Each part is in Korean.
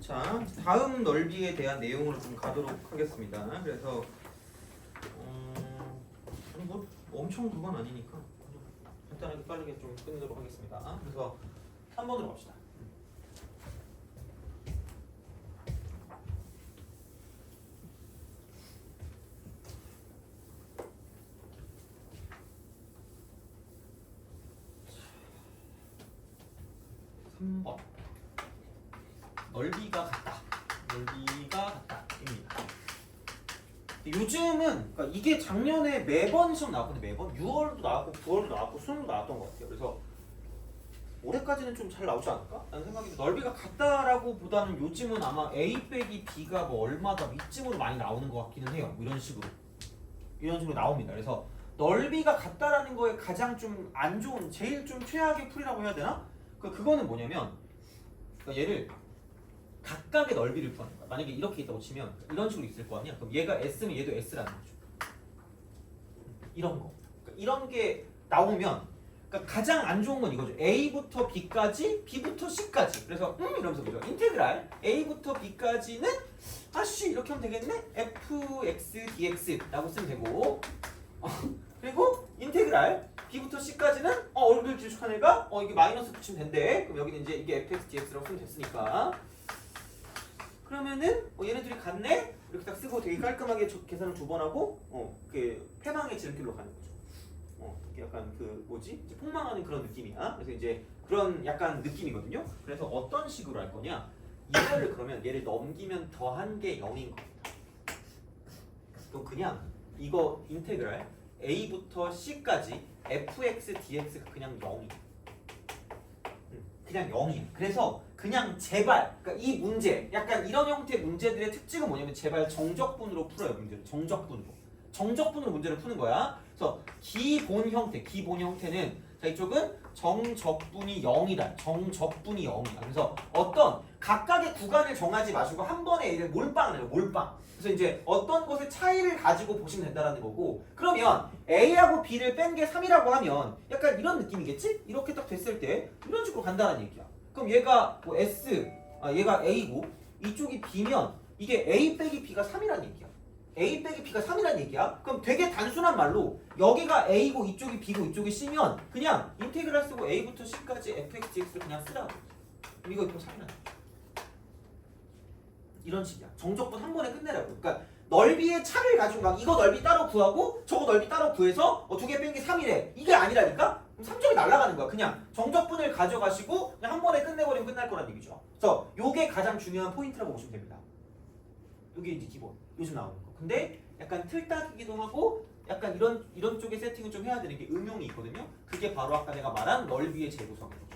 자, 다음 넓이에 대한 내용으로 좀 가도록 하겠습니다. 그래서 아니 뭐 엄청 그건 아니니까 간단하게 빠르게 좀 끝내도록 하겠습니다. 그래서 3번으로 갑시다. 3번 넓이가 같다. 넓이가 같다입니다. 요즘은 그러니까 이게 작년에 매번 시험 나왔는데 매번 6월도 나왔고 9월도 나왔고 수능도 나왔던 것 같아요. 그래서 올해까지는 좀 잘 나오지 않을까? 라는 생각이 넓이가 같다라고 보다는 요즘은 아마 A 빼기 B가 뭐 얼마다 이쯤으로 많이 나오는 것 같기는 해요. 뭐 이런 식으로 나옵니다. 그래서 넓이가 같다라는 거에 가장 좀 안 좋은 제일 좀 최악의 풀이라고 해야 되나? 그거는 뭐냐면 그러니까 얘를 각각의 넓이를 구하는 거야. 만약에 이렇게 있다고 치면 이런 식으로 있을 거 아니야? 그럼 얘가 S면 얘도 S라는 거죠. 이런 거. 그러니까 이런 게 나오면 그러니까 가장 안 좋은 건 이거죠. A부터 B까지, B부터 C까지. 그래서 이러면서 보죠. 인테그랄 A부터 B까지는 아씨 이렇게 하면 되겠네? fx dx라고 쓰면 되고 그리고 인테그랄 B부터 C까지는 얼굴 길쭉한 애가 이게 마이너스 붙이면 된대. 그럼 여기는 이제 이게 fx dx라고 쓰면 됐으니까 그러면은 얘네 둘이 같네? 이렇게 딱 쓰고 되게 깔끔하게 계산을 2번 하고 그 패망의 지름길로 가는 거죠. 약간 그 뭐지? 이제 폭망하는 그런 느낌이야. 그래서 이제 그런 약간 느낌이거든요. 그래서 어떤 식으로 할 거냐? 이거를 그러면 얘를 넘기면 더한 게 0인 겁니다. 그럼 그냥 이거 인테그랄 A부터 C까지 fx dx가 그냥 0이야. 그냥 0이야. 그래서 그냥 제발 그러니까 이 문제 약간 이런 형태의 문제들의 특징은 뭐냐면 제발 정적분으로 풀어요. 문제를 정적분으로 문제를 푸는 거야. 그래서 기본 형태는 자 이쪽은 정적분이 0이다. 정적분이 0이야. 그래서 어떤 각각의 구간을 정하지 마시고 한 번에 얘를 몰빵을 해요. 몰빵. 그래서 이제 어떤 것의 차이를 가지고 보시면 된다는 거고 그러면 A하고 B를 뺀 게 3이라고 하면 약간 이런 느낌이겠지? 이렇게 딱 됐을 때 이런 식으로 간다는 얘기야. 그럼 얘가 뭐 얘가 A고 이쪽이 B면 이게 A 빼기 B가 3이라는 얘기야. A 빼기 B가 3이라는 얘기야. 그럼 되게 단순한 말로 여기가 A고 이쪽이 B고 이쪽이 C면 그냥 인테그랄 쓰고 A부터 C까지 fx dx를 그냥 쓰라고. 그럼 이거 3이라는 거야. 이런 식이야. 정적분 한 번에 끝내라고. 그러니까 넓이의 차를 가지고 막 이거 넓이 따로 구하고 저거 넓이 따로 구해서 2개 뺀 게 3이래. 이게 아니라니까? 그럼 3점이 날아가는 거야. 그냥 정적분을 가져가시고 그냥 한 번에 끝내버리면 끝날 거란 얘기죠. 그래서 요게 가장 중요한 포인트라고 보시면 됩니다. 요게 이제 기본. 요즘 나오는 거. 근데 약간 틀딱이기도 하고 약간 이런 쪽의 세팅을 좀 해야 되는 게 응용이 있거든요. 그게 바로 아까 내가 말한 넓이의 재구성이죠.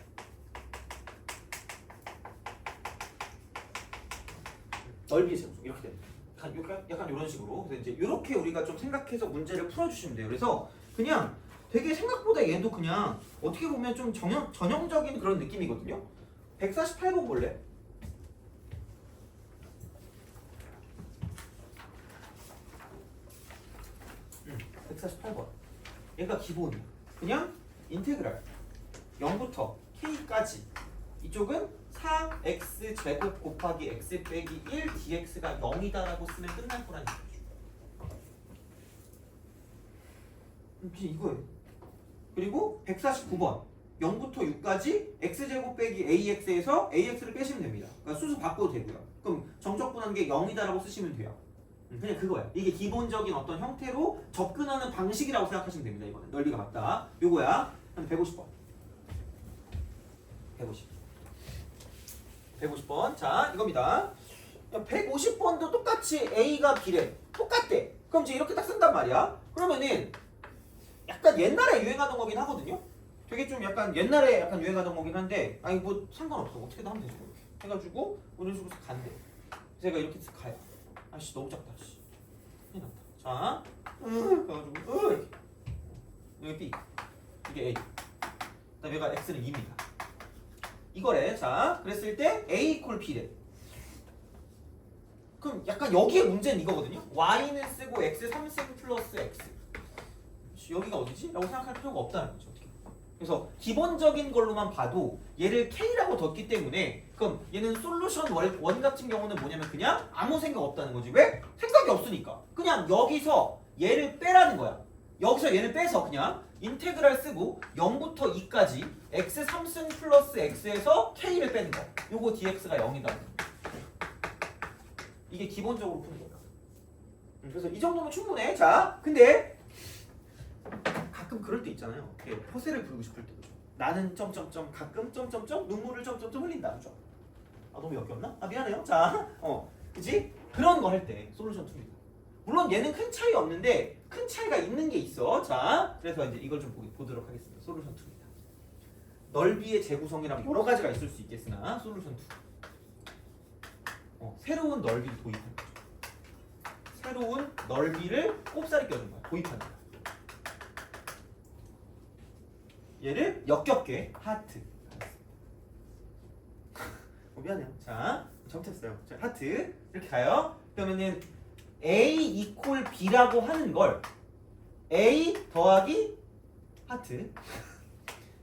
넓이의 재구성 이렇게 됩니다. 약간 이런 식으로. 그래서 이제 이렇게 우리가 좀 생각해서 문제를 풀어주시면 돼요. 그래서 그냥 되게 생각보다 얘도 그냥 어떻게 보면 좀 전형적인 그런 느낌이거든요. 148번 볼래? 148번. 얘가 기본이야. 그냥 인테그랄 0부터 k까지 이쪽은 4x 제곱 곱하기 x 빼기 1 dx가 0이다라고 쓰면 끝날 거란 얘기죠. 이거예요. 그리고 149번 0부터 6까지 x제곱 빼기 ax에서 ax를 빼시면 됩니다. 그러니까 수수 바꿔도 되고요. 그럼 정적분한 게 0이다라고 쓰시면 돼요. 그냥 그거야. 이게 기본적인 어떤 형태로 접근하는 방식이라고 생각하시면 됩니다. 이거는 넓이가 같다. 요거야. 한 150번. 150번. 자, 이겁니다. 150번도 똑같이 A가 B래. 똑같대. 그럼 이제 이렇게 딱 쓴단 말이야. 그러면은 약간 옛날에 유행하던 거긴 하거든요. 되게 좀 약간 옛날에 약간 유행하던 거긴 한데 아니 뭐 상관없어. 어떻게든 하면 되죠. 이렇게 해가지고 이런 식으로 간대. 제가 이렇게 가요. 아씨 너무 작다. 씨. 큰일 났다. 자, 가가지고 이렇게 여기 B 이게 A. 그다음에 얘가 X는 2입니다. 이거래. 자, 그랬을 때 A 이퀄 B래. 그럼 약간 여기에 문제는 이거거든요. Y는 쓰고 X 3승 플러스 X. 여기가 어디지? 라고 생각할 필요가 없다는 거죠. 어떻게. 그래서 기본적인 걸로만 봐도 얘를 K라고 뒀기 때문에 그럼 얘는 솔루션 원 같은 경우는 뭐냐면 그냥 아무 생각 없다는 거지. 왜? 생각이 없으니까. 그냥 여기서 얘를 빼라는 거야. 여기서 얘를 빼서 그냥 인테그랄 쓰고 0부터 2까지 x 3승 플러스 x에서 k를 빼는 거. 요거 dx가 0이다. 이게 기본적으로 푸는 거야. 그래서 이 정도면 충분해. 자, 근데 가끔 그럴 때 있잖아요. 허세를 부르고 싶을 때. 나는 점점점 가끔 점점점 눈물을 점점점 흘린다. 그죠? 아 너무 역겹나? 아 미안해요. 자, 그지? 그런 거 할 때 솔루션 툴입니다. 물론 얘는 큰 차이 없는데 큰 차이가 있는 게 있어. 자, 그래서 이제 이걸 좀 보도록 하겠습니다. 솔루션 툴입니다. 넓이의 재구성이랑 여러 가지가 있을 수 있겠으나 솔루션 툴. 새로운 넓이를 도입하는 거죠. 새로운 넓이를 꼽사리 껴준 거야. 도입하는 거야. 얘를 역겹게 하트. 미안해요. 자, 잘못했어요. 자, 하트 이렇게 가요. 그러면은 A 이퀄 B라고 하는 걸 A 더하기 하트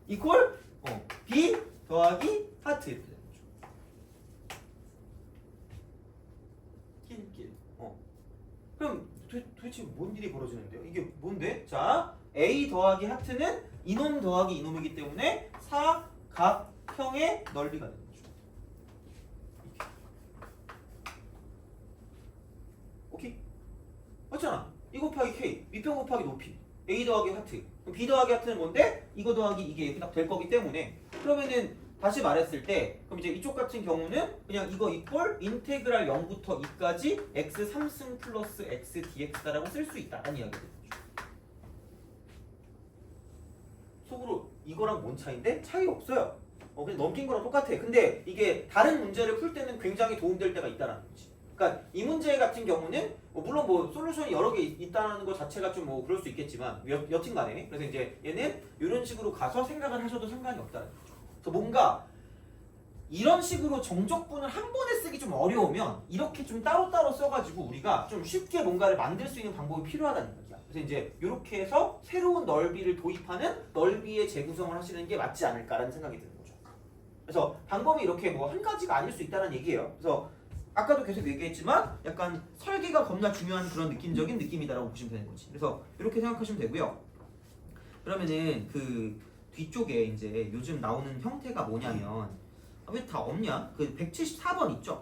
이퀄 B 더하기 하트 이렇게 되는 거죠. 낄낄. 그럼 도대체 뭔 일이 벌어지는데요? 이게 뭔데? 자, A 더하기 하트는 이놈 더하기 이놈이기 때문에 사각형의 넓이가 되는 거죠. 오케이? 맞잖아. 이 곱하기 K, 밑변 곱하기 높이, A 더하기 하트. 그럼 B 더하기 하트는 뭔데? 이거 더하기 이게 이렇게 딱 될 거기 때문에 그러면은 다시 말했을 때 그럼 이제 이쪽 같은 경우는 그냥 이거 이퀄 인테그랄 0부터 2까지 x 3승 플러스 x dx다라고 쓸 수 있다는 이야기가 되는 거죠. 속으로 이거랑 뭔 차이인데? 차이 없어요. 그냥 넘긴 거랑 똑같아. 근데 이게 다른 문제를 풀 때는 굉장히 도움될 때가 있다는 거지. 그러니까 이 문제 같은 경우는 물론 뭐 솔루션이 여러 개 있다는 것 자체가 좀 뭐 그럴 수 있겠지만 여튼간에 그래서 이제 얘는 이런 식으로 가서 생각을 하셔도 상관이 없다는 거죠. 그래서 뭔가 이런 식으로 정적분을 한 번에 쓰기 좀 어려우면 이렇게 좀 따로따로 써가지고 우리가 좀 쉽게 뭔가를 만들 수 있는 방법이 필요하다는 거야. 그래서 이제 이렇게 해서 새로운 넓이를 도입하는 넓이의 재구성을 하시는 게 맞지 않을까라는 생각이 드는 거죠. 그래서 방법이 이렇게 뭐 한 가지가 아닐 수 있다는 얘기예요. 그래서 아까도 계속 얘기했지만 약간 설계가 겁나 중요한 그런 느낌적인 느낌이다라고 보시면 되는 거지. 그래서 이렇게 생각하시면 되고요. 그러면은 그 뒤쪽에 이제 요즘 나오는 형태가 뭐냐면 왜 다 없냐? 그 174번 있죠?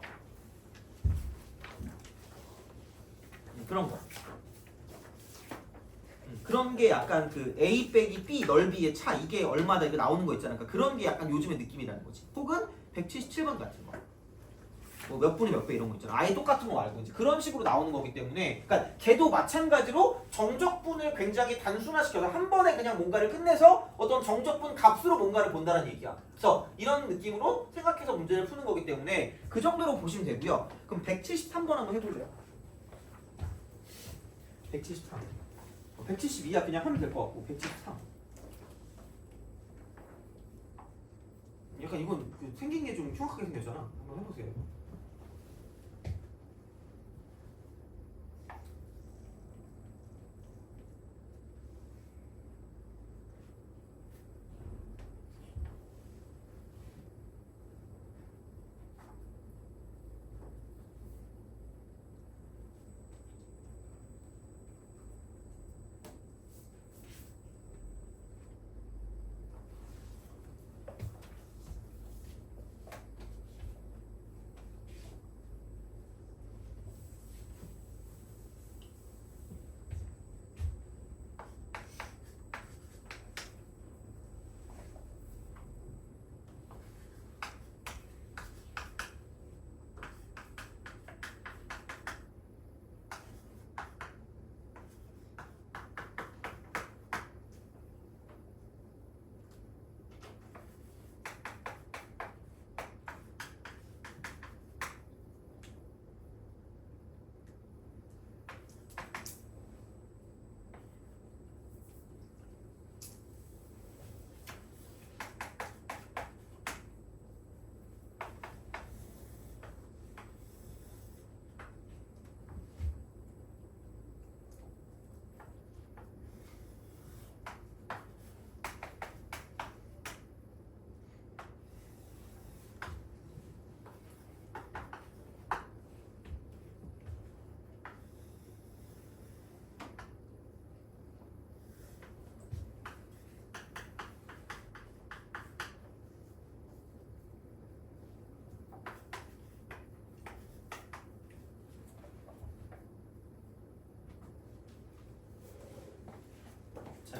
그런 거. 그런 게 약간 그 A 빼기 B 넓이의 차 이게 얼마다 이거 나오는 거 있잖아. 그러니까 그런 게 약간 요즘의 느낌이라는 거지. 혹은 177번 같은 거. 뭐 몇 분의 몇 배 이런 거 있잖아. 아예 똑같은 거 말고 이제 그런 식으로 나오는 거기 때문에 그러니까 걔도 마찬가지로 정적분을 굉장히 단순화시켜서 한 번에 그냥 뭔가를 끝내서 어떤 정적분 값으로 뭔가를 본다는 얘기야. 그래서 이런 느낌으로 생각해서 문제를 푸는 거기 때문에 그 정도로 보시면 되고요. 그럼 173번 한번 해볼래요? 173. 172야 그냥 하면 될 것 같고 173. 약간 이건 생긴 게 좀 흉악하게 생겼잖아. 한번 해보세요.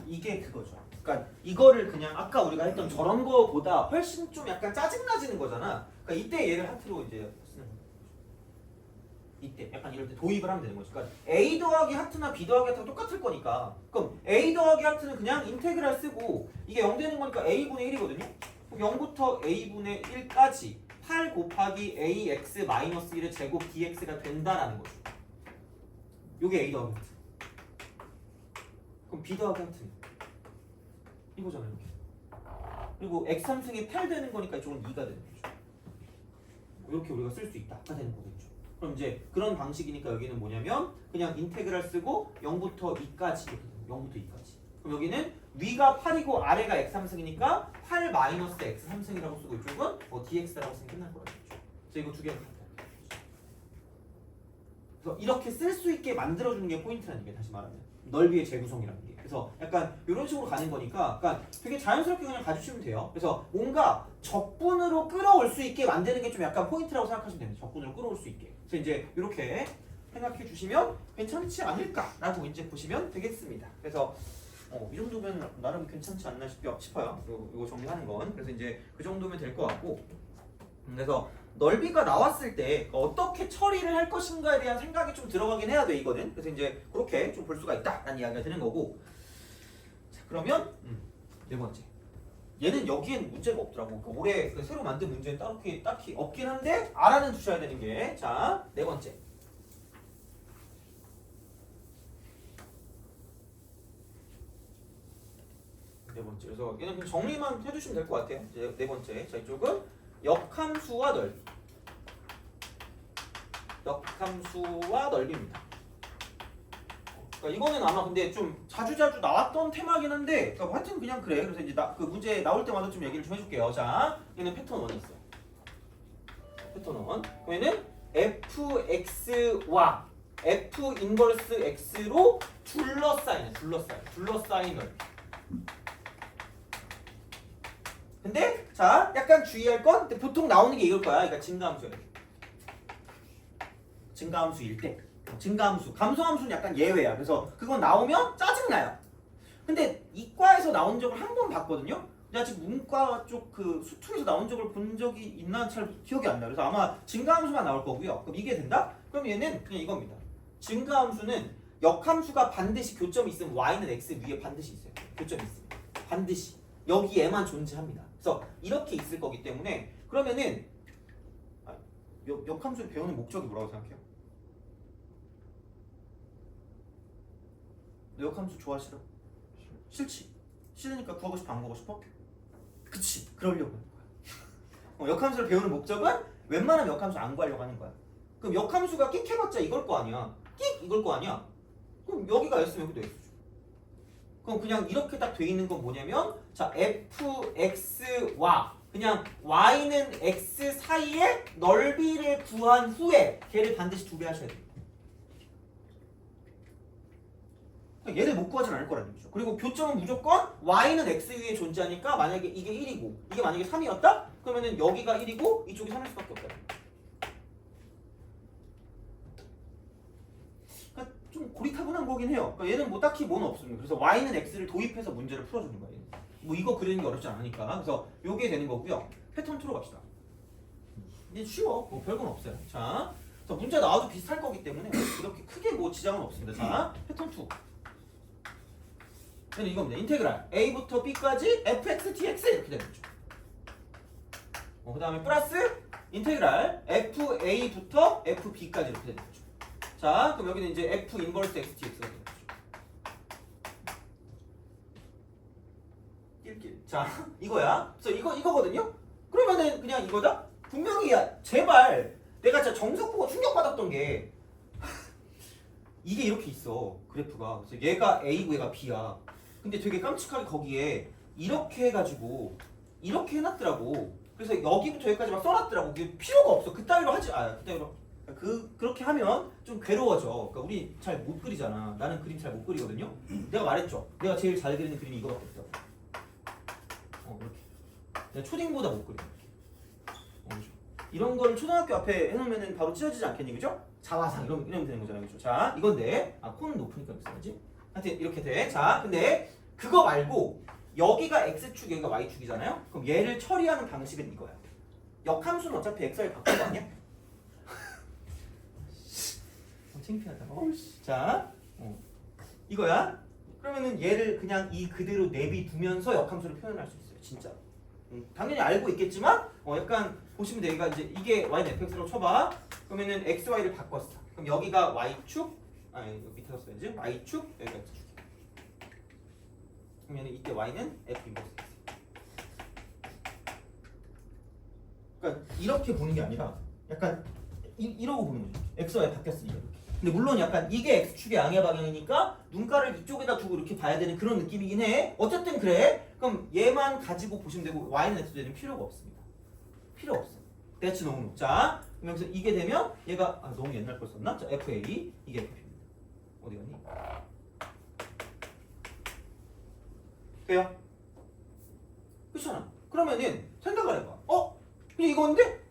이게 그거죠. 그러니까 이거를 그냥 아까 우리가 했던 저런 거보다 훨씬 좀 약간 짜증나지는 거잖아. 그러니까 이때 얘를 하트로 이제 쓰는 거야. 이때 약간 이럴 때 도입을 하면 되는 거지. 그러니까 A 더하기 하트나 B 더하기 하트가 똑같을 거니까 그럼 A 더하기 하트는 그냥 인테그랄 쓰고 이게 0 되는 거니까 A분의 1이거든요. 그럼 0부터 A분의 1까지 8 곱하기 AX 마이너스 1의 제곱 DX가 된다라는 거죠. 요게 A 더하기 하트. 그럼 B 더하기 하트는 이거잖아요. 이렇게. 그리고 X 함수에 8 되는 거니까 이쪽은 2가 되는 거죠. 이렇게 우리가 쓸 수 있다가 되는 거겠죠. 그럼 이제 그런 방식이니까 여기는 뭐냐면 그냥 인테그랄 쓰고 0부터 2까지 이렇게 됩니다. 0부터 2까지. 그럼 여기는 위가 8이고 아래가 x 함승이니까 8 마이너스 x 함승이라고 쓰고 이쪽은 dx라고 쓰면 끝날 거라고 했죠. 그래서 이거 두 개를 같다. 그래서 이렇게 쓸 수 있게 만들어주는 게 포인트라는 게 다시 말하면 넓이의 재구성이라는 게. 그래서 약간 이런 식으로 가는 거니까 그러니까 되게 자연스럽게 그냥 가주시면 돼요. 그래서 뭔가 적분으로 끌어올 수 있게 만드는 게 좀 약간 포인트라고 생각하시면 됩니다. 적분으로 끌어올 수 있게. 그래서 이제 이렇게 생각해 주시면 괜찮지 않을까라고 이제 보시면 되겠습니다. 그래서 이 정도면 나름 괜찮지 않나 싶어요. 이거 정리하는 건. 그래서 이제 그 정도면 될 것 같고. 그래서 넓이가 나왔을 때 어떻게 처리를 할 것인가에 대한 생각이 좀 들어가긴 해야 돼 이거는. 그래서 이제 그렇게 좀 볼 수가 있다라는 이야기가 되는 거고. 자 그러면 네 번째. 얘는 여기엔 문제가 없더라고. 그러니까 올해 그 새로 만든 문제는 딱히 없긴 한데 알아는 두셔야 되는 게 자 네 번째. 네 번째. 그래서 얘는 그냥 정리만 해주시면 될 것 같아요. 이제 네 번째. 자 이쪽은 역함수와 넓이. 역함수와 넓이입니다. 그러니까 이거는 아마 근데 좀 자주 나왔던 테마긴 한데, 그러니까 하여튼 그냥 그래. 그래서 이제 그 문제 나올 때마다 좀 얘기를 좀 해줄게요. 자, 얘는 패턴 1이 있어요. 패턴 1. 얘는 fx와 f 인버스 x로 둘러싸인 넓이. 근데 자 약간 주의할 건 보통 나오는 게 이걸 거야. 그러니까 증가함수야. 증가함수일 때. 증가함수. 감소함수는 약간 예외야. 그래서 그건 나오면 짜증나요. 근데 이과에서 나온 적을 한 번 봤거든요. 내가 지금 문과 쪽 그 수투에서 나온 적을 본 적이 있나 잘 기억이 안 나. 그래서 아마 증가함수만 나올 거고요. 그럼 이게 된다? 그럼 얘는 그냥 이겁니다. 증가함수는 역함수가 반드시 교점이 있으면 y는 x 위에 반드시 있어요. 교점이 있으면. 반드시. 여기에만 존재합니다. 그래서 이렇게 있을 거기 때문에 그러면은 역함수를 배우는 목적이 뭐라고 생각해요? 너 역함수 좋아 싫어? 싫지. 싫으니까 구하고 싶어 안 구하고 싶어? 그치. 그러려고 하는 거야. 역함수를 배우는 목적은 웬만하면 역함수 안 구하려고 하는 거야. 그럼 역함수가 끽 해봤자 이걸 거 아니야. 끽 이걸 거 아니야. 그럼 여기가 S면 여기도 S죠. 그럼 그냥 이렇게 딱 돼 있는 건 뭐냐면 자 fx와 그냥 y는 x 사이의 넓이를 구한 후에 걔를 반드시 2배 하셔야 됩니다. 그러니까 얘를 못 구하진 않을 거라는 얘기죠. 그리고 교점은 무조건 y는 x 위에 존재하니까 만약에 이게 1이고 이게 만약에 3이었다? 그러면은 여기가 1이고 이쪽이 3일 수밖에 없다. 그러니까 좀 고리타분한 거긴 해요. 그러니까 얘는 뭐 딱히 뭐는 없습니다. 그래서 y는 x를 도입해서 문제를 풀어주는 거예요. 뭐 이거 그리는 게 어렵지 않으니까. 그래서 요게 되는 거고요. 패턴 2로 갑시다. 이제 쉬워. 뭐 별건 없어요. 자, 그래서 문제 나와도 비슷할 거기 때문에 이렇게 크게 뭐 지장은 없습니다. 자, 패턴 2. 얘는 이겁니다. 인테그랄 a부터 b까지 fx dx 이렇게 되는 거죠. 그 다음에 플러스 인테그랄 fa부터 fb까지 이렇게 되는 거죠. 자, 그럼 여기는 이제 f 인버스 x dx가 되는 거죠. 자, 이거야. 그래서 이거거든요. 그러면은 그냥 이거다. 분명히 제발 내가 진짜 정석 보고 충격받았던 게 이게 이렇게 있어 그래프가. 그래서 얘가 A고 얘가 B야. 근데 되게 깜찍하게 거기에 이렇게 해가지고 이렇게 해놨더라고. 그래서 여기부터 여기까지 막 써놨더라고. 그게 필요가 없어. 그따위로 하지. 그따위로 그렇게 하면 좀 괴로워져. 그러니까 우리 잘 못 그리잖아. 나는 그림 잘 못 그리거든요. 내가 말했죠. 내가 제일 잘 그리는 그림이 이거밖에 없다고. 이렇게. 내가 초딩보다 못 그려. 이런 거를 초등학교 앞에 해놓으면 바로 찢어지지 않겠니, 그죠? 자화상 이러면 되는 거잖아요, 그죠? 자, 이건데 코는 높으니까 써야지. 하여튼 이렇게 돼. 자, 근데 그거 말고 여기가 x축 여기가 y축이잖아요. 그럼 얘를 처리하는 방식은 이거야. 역함수는 어차피 x를 바꾼 거 아니야? 창피하다. 자, 이거야. 그러면은 얘를 그냥 이 그대로 내비두면서 역함수를 표현할 수 있어요. 진짜. 당연히 알고 있겠지만 약간 보시면 돼. 얘가 이제 이게 y는 fx라고 쳐봐. 그러면은 x, y를 바꿨어. 그럼 여기가 y축, 아니 밑에 썼어야지. y축, 여기가 x축. 그러면 이때 y는 f 인버스 x. 그러니까 이렇게 보는 게 아니라 약간 이러고 보는 거죠. x, y 바뀌었으니까. 근데 물론 약간 이게 x축의 양의 방향이니까 눈가를 이쪽에다 두고 이렇게 봐야 되는 그런 느낌이긴 해. 어쨌든 그래. 그럼 얘만 가지고 보시면 되고 y는 x는 필요가 없습니다. 필요 없어. that's no. 자, 그러면서 이게 되면 얘가 너무 옛날 걸 썼나? 자, fa 이게 f입니다. 어디 갔니? 돼요? 그렇잖아. 그러면은 생각을 해봐. 그냥 이건데?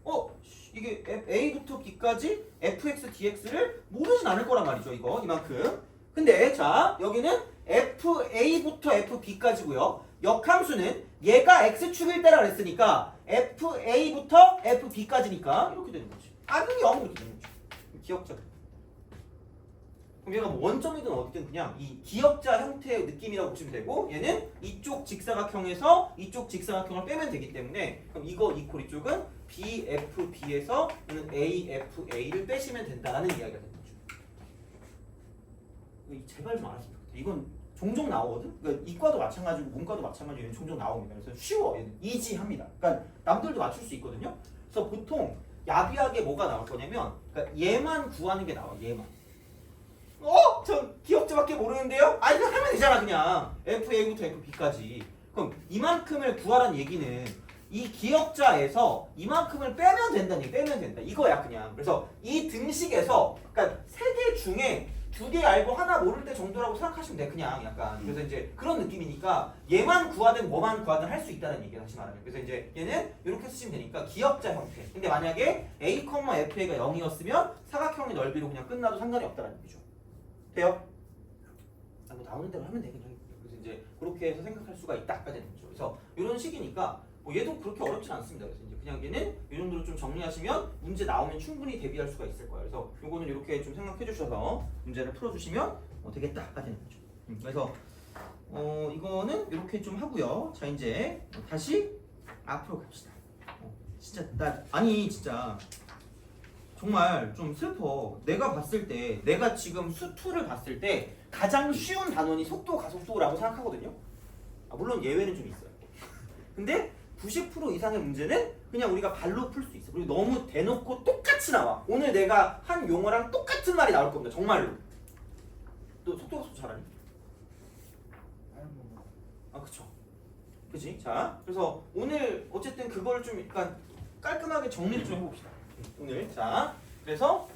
이게 a부터 b까지 fx dx를 모르진 않을 거란 말이죠. 이거 이만큼. 근데 자 여기는 fa부터 fb까지고요. 역함수는 얘가 x축일 때라 그랬으니까 fa부터 fb까지니까 이렇게 되는 거지. 아는 0 이렇게 되는 거지. 기억자. 그럼 얘가 뭐 원점이든 어디든 그냥 이 기역자 형태의 느낌이라고 보시면 되고 얘는 이쪽 직사각형에서 이쪽 직사각형을 빼면 되기 때문에 그럼 이거 이퀄 이쪽은 BFB에서 AFA를 빼시면 된다는 이야기가 되는 거죠. 제발 좀 알았으면 좋겠다. 이건 종종 나오거든. 그러니까 이과도 마찬가지고 문과도 마찬가지고 얘는 종종 나옵니다. 그래서 쉬워. 얘는 이지합니다. 그러니까 남들도 맞출 수 있거든요. 그래서 보통 야비하게 뭐가 나올 거냐면 그러니까 얘만 구하는 게 나와. 얘만. 저 기억자밖에 모르는데요? 이거 하면 되잖아 그냥 FA부터 FB까지. 그럼 이만큼을 구하라는 얘기는 이 기억자에서 이만큼을 빼면 된다는 얘기. 빼면 된다 이거야 그냥. 그래서 이 등식에서 그러니까 3개 중에 2개 알고 하나 모를 때 정도라고 생각하시면 돼 그냥 약간. 그래서 이제 그런 느낌이니까 얘만 구하든 뭐만 구하든 할 수 있다는 얘기야 다시 말하면. 그래서 이제 얘는 이렇게 쓰시면 되니까 기억자 형태. 근데 만약에 A, FA가 0이었으면 사각형의 넓이로 그냥 끝나도 상관이 없다는 얘기죠. 돼요? 뭐 나오는 대로 하면 되겠죠. 그래서 이제 그렇게 해서 생각할 수가 있다가 되는 거죠. 그래서 이런 식이니까 얘도 그렇게 어렵진 않습니다. 그래서 이제 그냥 얘는 이 정도로 좀 정리하시면 문제 나오면 충분히 대비할 수가 있을 거예요. 그래서 요거는 이렇게 좀 생각해 주셔서 문제를 풀어주시면 되겠다가 되는 거죠. 그래서 이거는 이렇게 좀 하고요. 자 이제 다시 앞으로 갑시다. 진짜 진짜. 정말 좀 슬퍼. 내가 봤을 때 내가 지금 수2를 봤을 때 가장 쉬운 단원이 속도 가속도라고 생각하거든요. 물론 예외는 좀 있어요. 근데 90% 이상의 문제는 그냥 우리가 발로 풀 수 있어. 그리고 너무 대놓고 똑같이 나와. 오늘 내가 한 용어랑 똑같은 말이 나올 겁니다. 정말로. 너 속도 가속도 잘하니? 그쵸. 그치? 자, 그래서 오늘 어쨌든 그걸 좀 약간 깔끔하게 정리를 좀 해봅시다. 오늘. 자, 그래서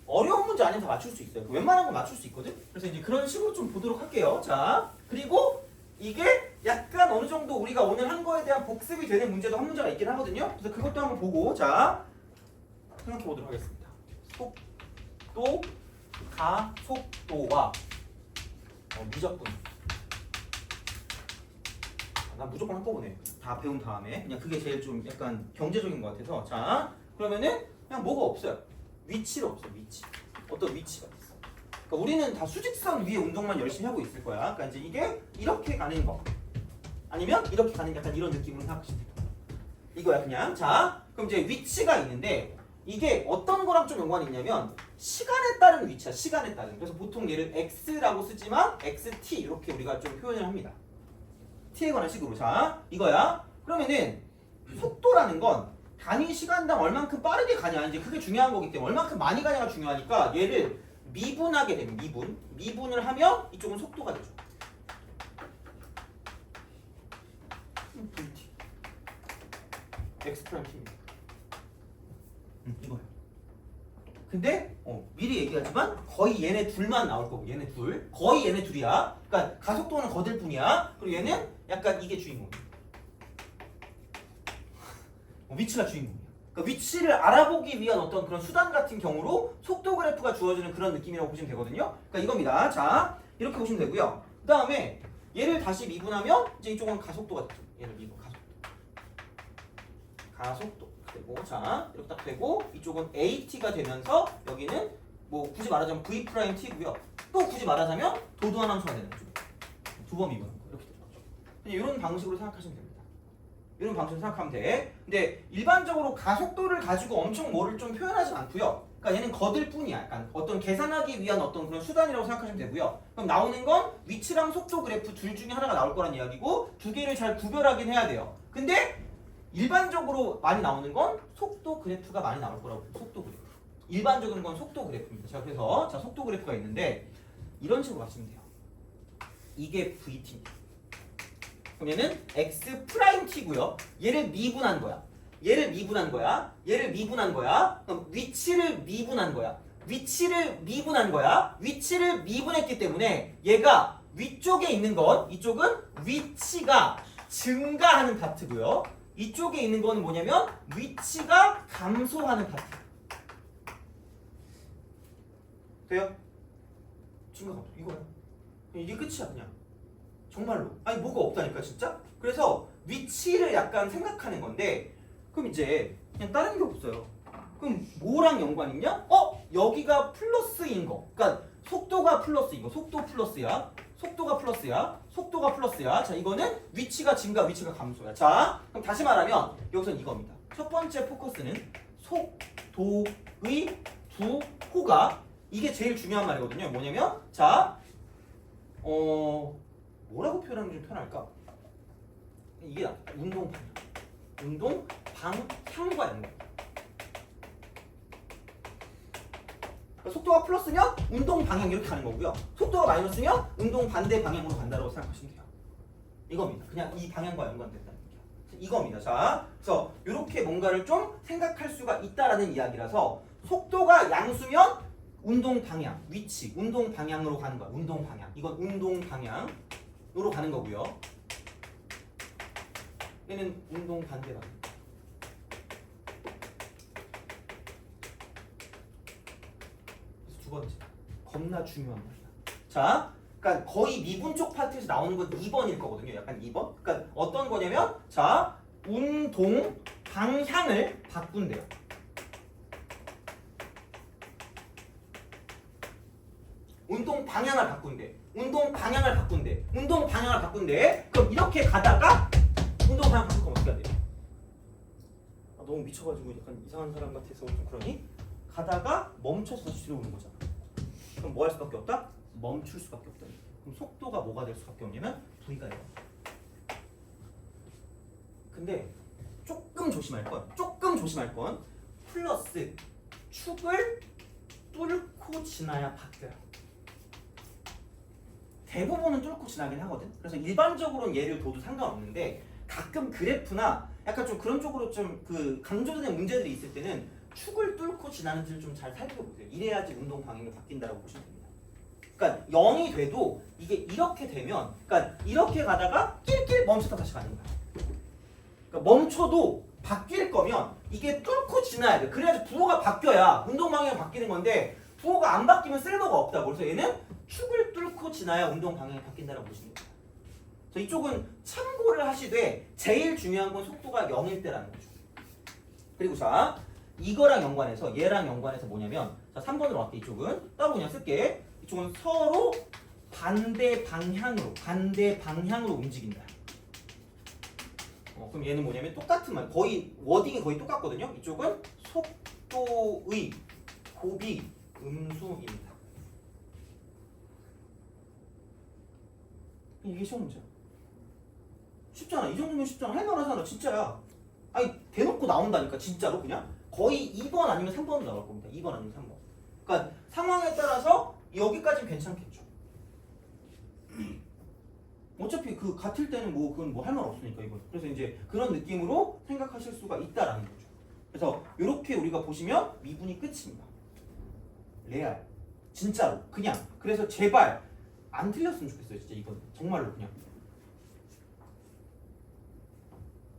어려운 문제 아니면 다 맞출 수 있어요. 웬만한 건 맞출 수 있거든. 그래서 이제 그런 식으로 좀 보도록 할게요. 자, 그리고 이게 약간 어느 정도 우리가 오늘 한 거에 대한 복습이 되는 문제도 한 문제가 있긴 하거든요. 그래서 그것도 한번 보고 자 생각해 보도록 하겠습니다. 속도, 가속도와 무조건. 난 무조건 한꺼번에 다 배운 다음에 그냥 그게 제일 좀 약간 경제적인 것 같아서. 자, 그러면은 그냥 뭐가 없어요. 위치가 없어. 위치. 어떤 위치가 있어. 그러니까 우리는 다 수직선 위에 운동만 열심히 하고 있을 거야. 그러니까 이제 이게 이렇게 가는 거 아니면 이렇게 가는 게 약간 이런 느낌으로 생각하시면 돼요. 이거야 그냥. 자, 그럼 이제 위치가 있는데 이게 어떤 거랑 좀 연관이 있냐면 시간에 따른 위치야. 시간에 따른. 그래서 보통 얘를 x라고 쓰지만 xt 이렇게 우리가 좀 표현을 합니다. t에 관한 식으로. 자, 이거야. 그러면은 속도라는 건 단위 시간당 얼만큼 빠르게 가냐 이제 그게 중요한 거기 때문에 얼만큼 많이 가냐가 중요하니까 얘를 미분하게 되면 미분을 하면 이쪽은 속도가 되죠. VT x 프라임 t입니다. 이거야. 근데 미리 얘기하지만 거의 얘네 둘만 나올 거고 얘네 둘 거의 얘네 둘이야. 그러니까 가속도는 거들 뿐이야. 그리고 얘는 약간 이게 주인공이야. 위치가 주인공이야. 그러니까 위치를 알아보기 위한 어떤 그런 수단 같은 경우로 속도 그래프가 주어지는 그런 느낌이라고 보시면 되거든요. 그러니까 이겁니다. 자, 이렇게 보시면 되고요. 그 다음에 얘를 다시 미분하면 이제 이쪽은 가속도가 되죠. 얘를 미분 가속도 되고 자 이렇게 딱 되고 이쪽은 AT가 되면서 여기는 뭐 굳이 말하자면 V 프라임 T고요. 또 굳이 말하자면 도도한 함수가 되는 거죠. 두 번 미분한 거 이렇게 되는 거죠. 그냥 이런 방식으로 생각하시면 됩니다. 이런 방식으로 생각하면 돼. 근데 일반적으로 가속도를 가지고 엄청 뭐를 좀 표현하지 않고요. 그러니까 얘는 거들 뿐이야. 약간 어떤 계산하기 위한 어떤 그런 수단이라고 생각하시면 되고요. 그럼 나오는 건 위치랑 속도 그래프 둘 중에 하나가 나올 거란 이야기고 두 개를 잘 구별하긴 해야 돼요. 근데 일반적으로 많이 나오는 건 속도 그래프가 많이 나올 거라고. 속도 그래프. 일반적인 건 속도 그래프입니다. 자, 그래서 자 속도 그래프가 있는데 이런 식으로 가시면 돼요. 이게 VT입니다. 그럼 얘는 X 프라임 T고요. 얘를 미분한 거야. 얘를 미분한 거야. 얘를 미분한 거야. 그럼 위치를 미분한 거야. 위치를 미분한 거야. 위치를 미분했기 때문에 얘가 위쪽에 있는 건 이쪽은 위치가 증가하는 파트고요. 이쪽에 있는 건 뭐냐면 위치가 감소하는 파트. 돼요? 증가 감소. 이거야. 이게 끝이야 그냥. 정말로. 아니 뭐가 없다니까 진짜. 그래서 위치를 약간 생각하는 건데 그럼 이제 그냥 다른 게 없어요. 그럼 뭐랑 연관 있냐? 여기가 플러스인 거. 그러니까 속도가 플러스이고 속도 플러스야. 속도가 플러스야. 속도가 플러스야. 자 이거는 위치가 증가, 위치가 감소야. 자 그럼 다시 말하면 여기서는 이겁니다. 첫 번째 포커스는 속도의 부호가 이게 제일 중요한 말이거든요. 뭐냐면 자 뭐라고 표현하면 좀 편할까? 이게 운동 방향. 운동 방향과 연관. 그러니까 속도가 플러스면 운동 방향 이렇게 가는 거고요. 속도가 마이너스면 운동 반대 방향으로 간다고 생각하시면 돼요. 이겁니다. 그냥 이 방향과 연관된다는 얘기야. 이겁니다. 자, 그래서 이렇게 뭔가를 좀 생각할 수가 있다라는 이야기라서 속도가 양수면 운동 방향, 위치, 운동 방향으로 가는 거야. 운동 방향. 이건 운동 방향으로 가는 거고요. 얘는 운동 반대 방향. 그래서 두 번째, 겁나 중요한 말이야. 자, 그러니까 거의 미분 쪽 파트에서 나오는 건 2번일 거거든요. 약간 2번. 그러니까 어떤 거냐면, 자, 운동 방향을 바꾼대요. 운동 방향을 바꾼대. 운동 방향을 바꾼대. 운동 방향을 바꾼대. 그럼 이렇게 가다가 운동 방향 바꾸면 어떻게 해야 돼? 너무 미쳐가지고 약간 이상한 사람 같아서 좀 그러니? 가다가 멈춰서 다시 뒤로 오는 거잖아. 그럼 뭐 할 수밖에 없다? 멈출 수밖에 없다. 그럼 속도가 뭐가 될 수밖에 없냐면 V가 돼요. 근데 조금 조심할 건 플러스 축을 뚫고 지나야 바뀌어요. 대부분은 뚫고 지나긴 하거든. 그래서 일반적으로는 얘를 둬도 상관없는데 가끔 그래프나 약간 좀 그런 쪽으로 좀 그 강조되는 문제들이 있을 때는 축을 뚫고 지나는지를 좀 잘 살펴보세요. 이래야지 운동 방향이 바뀐다고 보시면 됩니다. 그러니까 0이 돼도 이게 이렇게 되면 그러니까 이렇게 가다가 낄낄 멈췄다 다시 가는 거야. 그러니까 멈춰도 바뀔 거면 이게 뚫고 지나야 돼. 그래야지 부호가 바뀌어야 운동 방향이 바뀌는 건데 부호가 안 바뀌면 쓸모가 없다고. 그래서 얘는 축을 뚫고 지나야 운동 방향이 바뀐다고 보시면 됩니다. 그래서 이쪽은 참고를 하시되 제일 중요한 건 속도가 0일 때라는 거죠. 그리고 자 이거랑 연관해서 얘랑 연관해서 뭐냐면 자 3번으로 갈게. 이쪽은 따로 그냥 쓸게. 이쪽은 서로 반대 방향으로 움직인다. 그럼 얘는 뭐냐면 똑같은 말, 거의 워딩이 거의 똑같거든요. 이쪽은 속도의 곱이 음수입니다. 이게 시험 문제야. 쉽잖아. 이 정도면 쉽잖아. 할만하잖아. 진짜야. 아니 대놓고 나온다니까 진짜로 그냥 거의 2번 아니면 3번으로 나올 겁니다. 2번 아니면 3번. 그러니까 상황에 따라서 여기까지는 괜찮겠죠. 어차피 그 같을 때는 뭐 그건 뭐 할 말 없으니까 이건. 그래서 이제 그런 느낌으로 생각하실 수가 있다라는 거죠. 그래서 이렇게 우리가 보시면 미분이 끝입니다. 레알. 진짜로 그냥. 그래서 제발 안 틀렸으면 좋겠어요. 진짜 이건 정말로 그냥.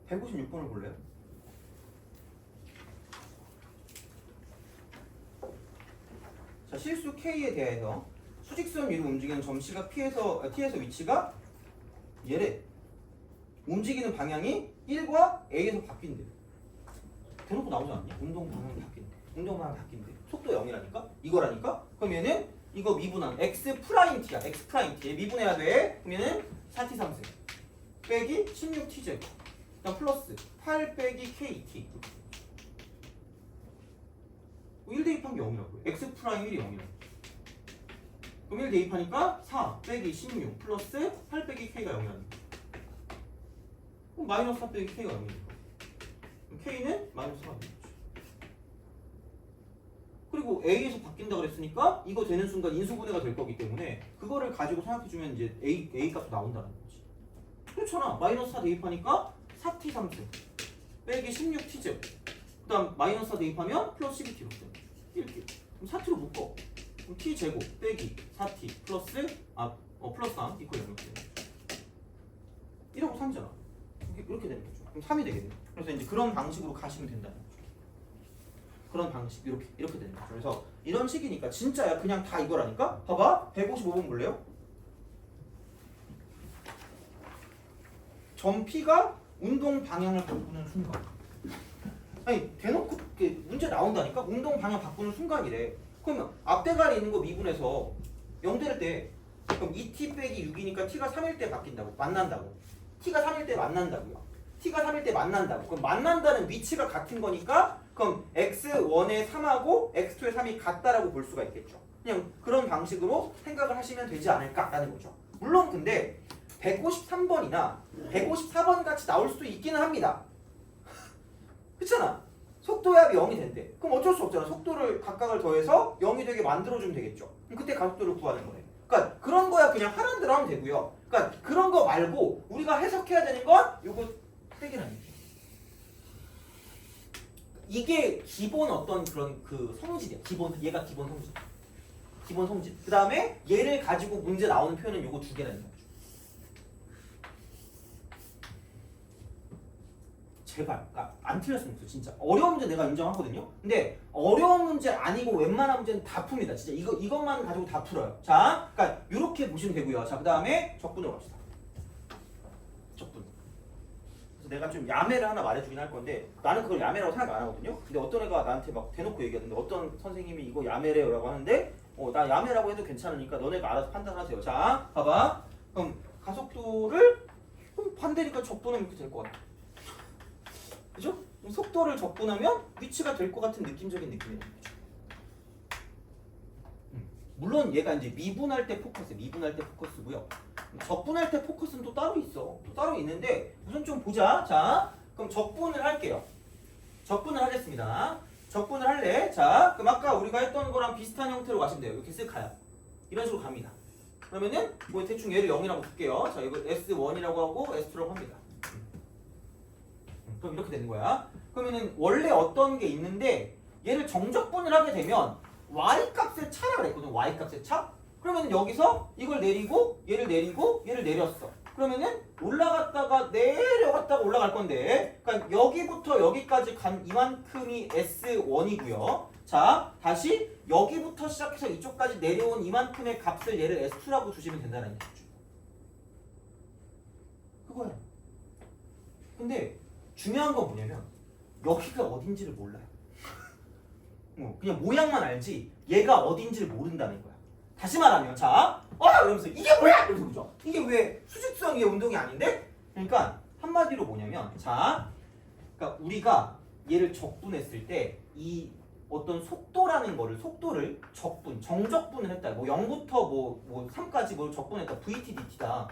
156번을 볼래요? 자, 실수 K에 대해서 수직선 위로 움직이는 점C가 T에서 위치가 얘래. 움직이는 방향이 1과 A에서 바뀐대. 대놓고 나오지 않니? 운동 방향이 바뀐대. 운동 방향이 바뀐대. 속도 0이라니까? 이거라니까? 그럼 얘는 이거 미분한 x 프라임 t야. x 프라임 t. 미분해야 돼. 그럼 얘는 4t 3승 빼기 16t 제곱. 그다음 플러스 8 빼기 kt. 1 대입한 게 0이라고요. x 프라임 1이 0이라고. 그럼 1 대입하니까 4 빼기 16 플러스 8 빼기 k가 0이라니까. 그럼 마이너스 4 빼기 k가 0이니까. 그럼 k는 마이너스 4가 되겠죠. 그리고 a에서 바뀐다 그랬으니까 이거 되는 순간 인수분해가 될 거기 때문에 그거를 가지고 생각해주면 이제 a 값이 나온다는 거지. 그렇잖아. 마이너스 4 대입하니까 4t 3승 빼기 16t 제곱. 그 다음 마이너스 4 대입하면 플러스 12t로 돼. 이렇게. 그럼 4t로 묶어. 그럼 t 제곱 빼기 4t 플러스 플러스 3 이퀄 0 이러고 3이잖아. 이렇게 되는 거죠. 그럼 3이 되겠네. 그래서 이제 그런 방식으로 가시면 된다는 거죠. 그런 방식 이렇게 되는 거죠. 그래서 이런 식이니까 진짜야. 그냥 다 이거라니까. 봐봐. 155번 볼래요? 점 P가 운동 방향을 바꾸는 순간. 아니 대놓고 문제 나온다니까. 운동 방향 바꾸는 순간이래. 그러면 앞대가리 있는 거 미분해서 0 될 때 그럼 2t 빼기 6이니까 t가 3일 때 바뀐다고. 만난다고. t가 3일 때 만난다고요. t가 3일 때 만난다고. 그럼 만난다는 위치가 같은 거니까 그럼 x1의 3하고 x2의 3이 같다라고 볼 수가 있겠죠. 그냥 그런 방식으로 생각을 하시면 되지 않을까라는 거죠. 물론 근데 153번이나 154번 같이 나올 수도 있기는 합니다. 그렇잖아. 속도압이 0이 된대. 그럼 어쩔 수 없잖아. 속도를 각각을 더해서 0이 되게 만들어주면 되겠죠. 그럼 그때 가속도를 구하는 거네. 그러니까 그런 거야 그냥 하라는 대로 하면 되고요. 그러니까 그런 거 말고 우리가 해석해야 되는 건 요거 세개라는 얘기. 이게 기본 어떤 그런 그 성질이야. 얘가 기본 성질. 기본 성질. 그 다음에 얘를 가지고 문제 나오는 표현은 요거 2개라는 거죠. 제발. 그러니까 안 틀렸으면 좋겠어. 진짜. 어려운 문제 내가 인정하거든요. 근데 어려운 문제 아니고 웬만한 문제는 다 풉니다. 진짜 이것만 가지고 다 풀어요. 자, 그러니까 이렇게 보시면 되고요. 자, 그 다음에 적분으로 갑시다. 적분. 그래서 내가 좀 야매를 하나 말해주긴 할 건데 나는 그걸 야매라고 생각 안 하거든요. 근데 어떤 애가 나한테 막 대놓고 얘기하던데 어떤 선생님이 이거 야매래요라고 하는데 나 야매라고 해도 괜찮으니까 너네가 알아서 판단하세요. 자, 봐봐. 그럼 가속도를 그럼 반대니까 적분하면 이렇게 될 것 같아. 그죠? 속도를 적분하면 위치가 될 것 같은 느낌적인 느낌이에요. 물론 얘가 이제 미분할 때 포커스고요. 적분할 때 포커스는 또 따로 있어. 또 따로 있는데 우선 좀 보자. 자, 그럼 적분을 할게요. 적분을 하겠습니다. 적분을 할래. 자, 그럼 아까 우리가 했던 거랑 비슷한 형태로 가시면 돼요. 이렇게 쓱 가요. 이런 식으로 갑니다. 그러면은 뭐 대충 얘를 0이라고 볼게요. 자, 이거 S1이라고 하고 S2라고 합니다. 그럼 이렇게 되는 거야. 그러면은 원래 어떤 게 있는데 얘를 정적분을 하게 되면 y값의 차라 그랬거든. y값의 차. 그러면 여기서 이걸 내리고 얘를 내리고 얘를 내렸어. 그러면은 올라갔다가 내려갔다가 올라갈 건데, 그러니까 여기부터 여기까지 간 이만큼이 S1이고요. 자, 다시 여기부터 시작해서 이쪽까지 내려온 이만큼의 값을 얘를 S2라고 두시면 된다는 얘기죠. 그거야. 근데 중요한 건 뭐냐면 여기가 어딘지를 몰라요. 그냥 모양만 알지 얘가 어딘지를 모른다는 거야. 다시 말하면 자, 이러면서 이게 뭐야? 이러면서 그죠? 이게 왜 수직성의 운동이 아닌데? 그러니까 한마디로 뭐냐면 자, 그러니까 우리가 얘를 적분했을 때 이 어떤 속도라는 거를 속도를 정적분을 했다. 뭐 0부터 뭐 3까지 뭘 적분했다. VT, DT다.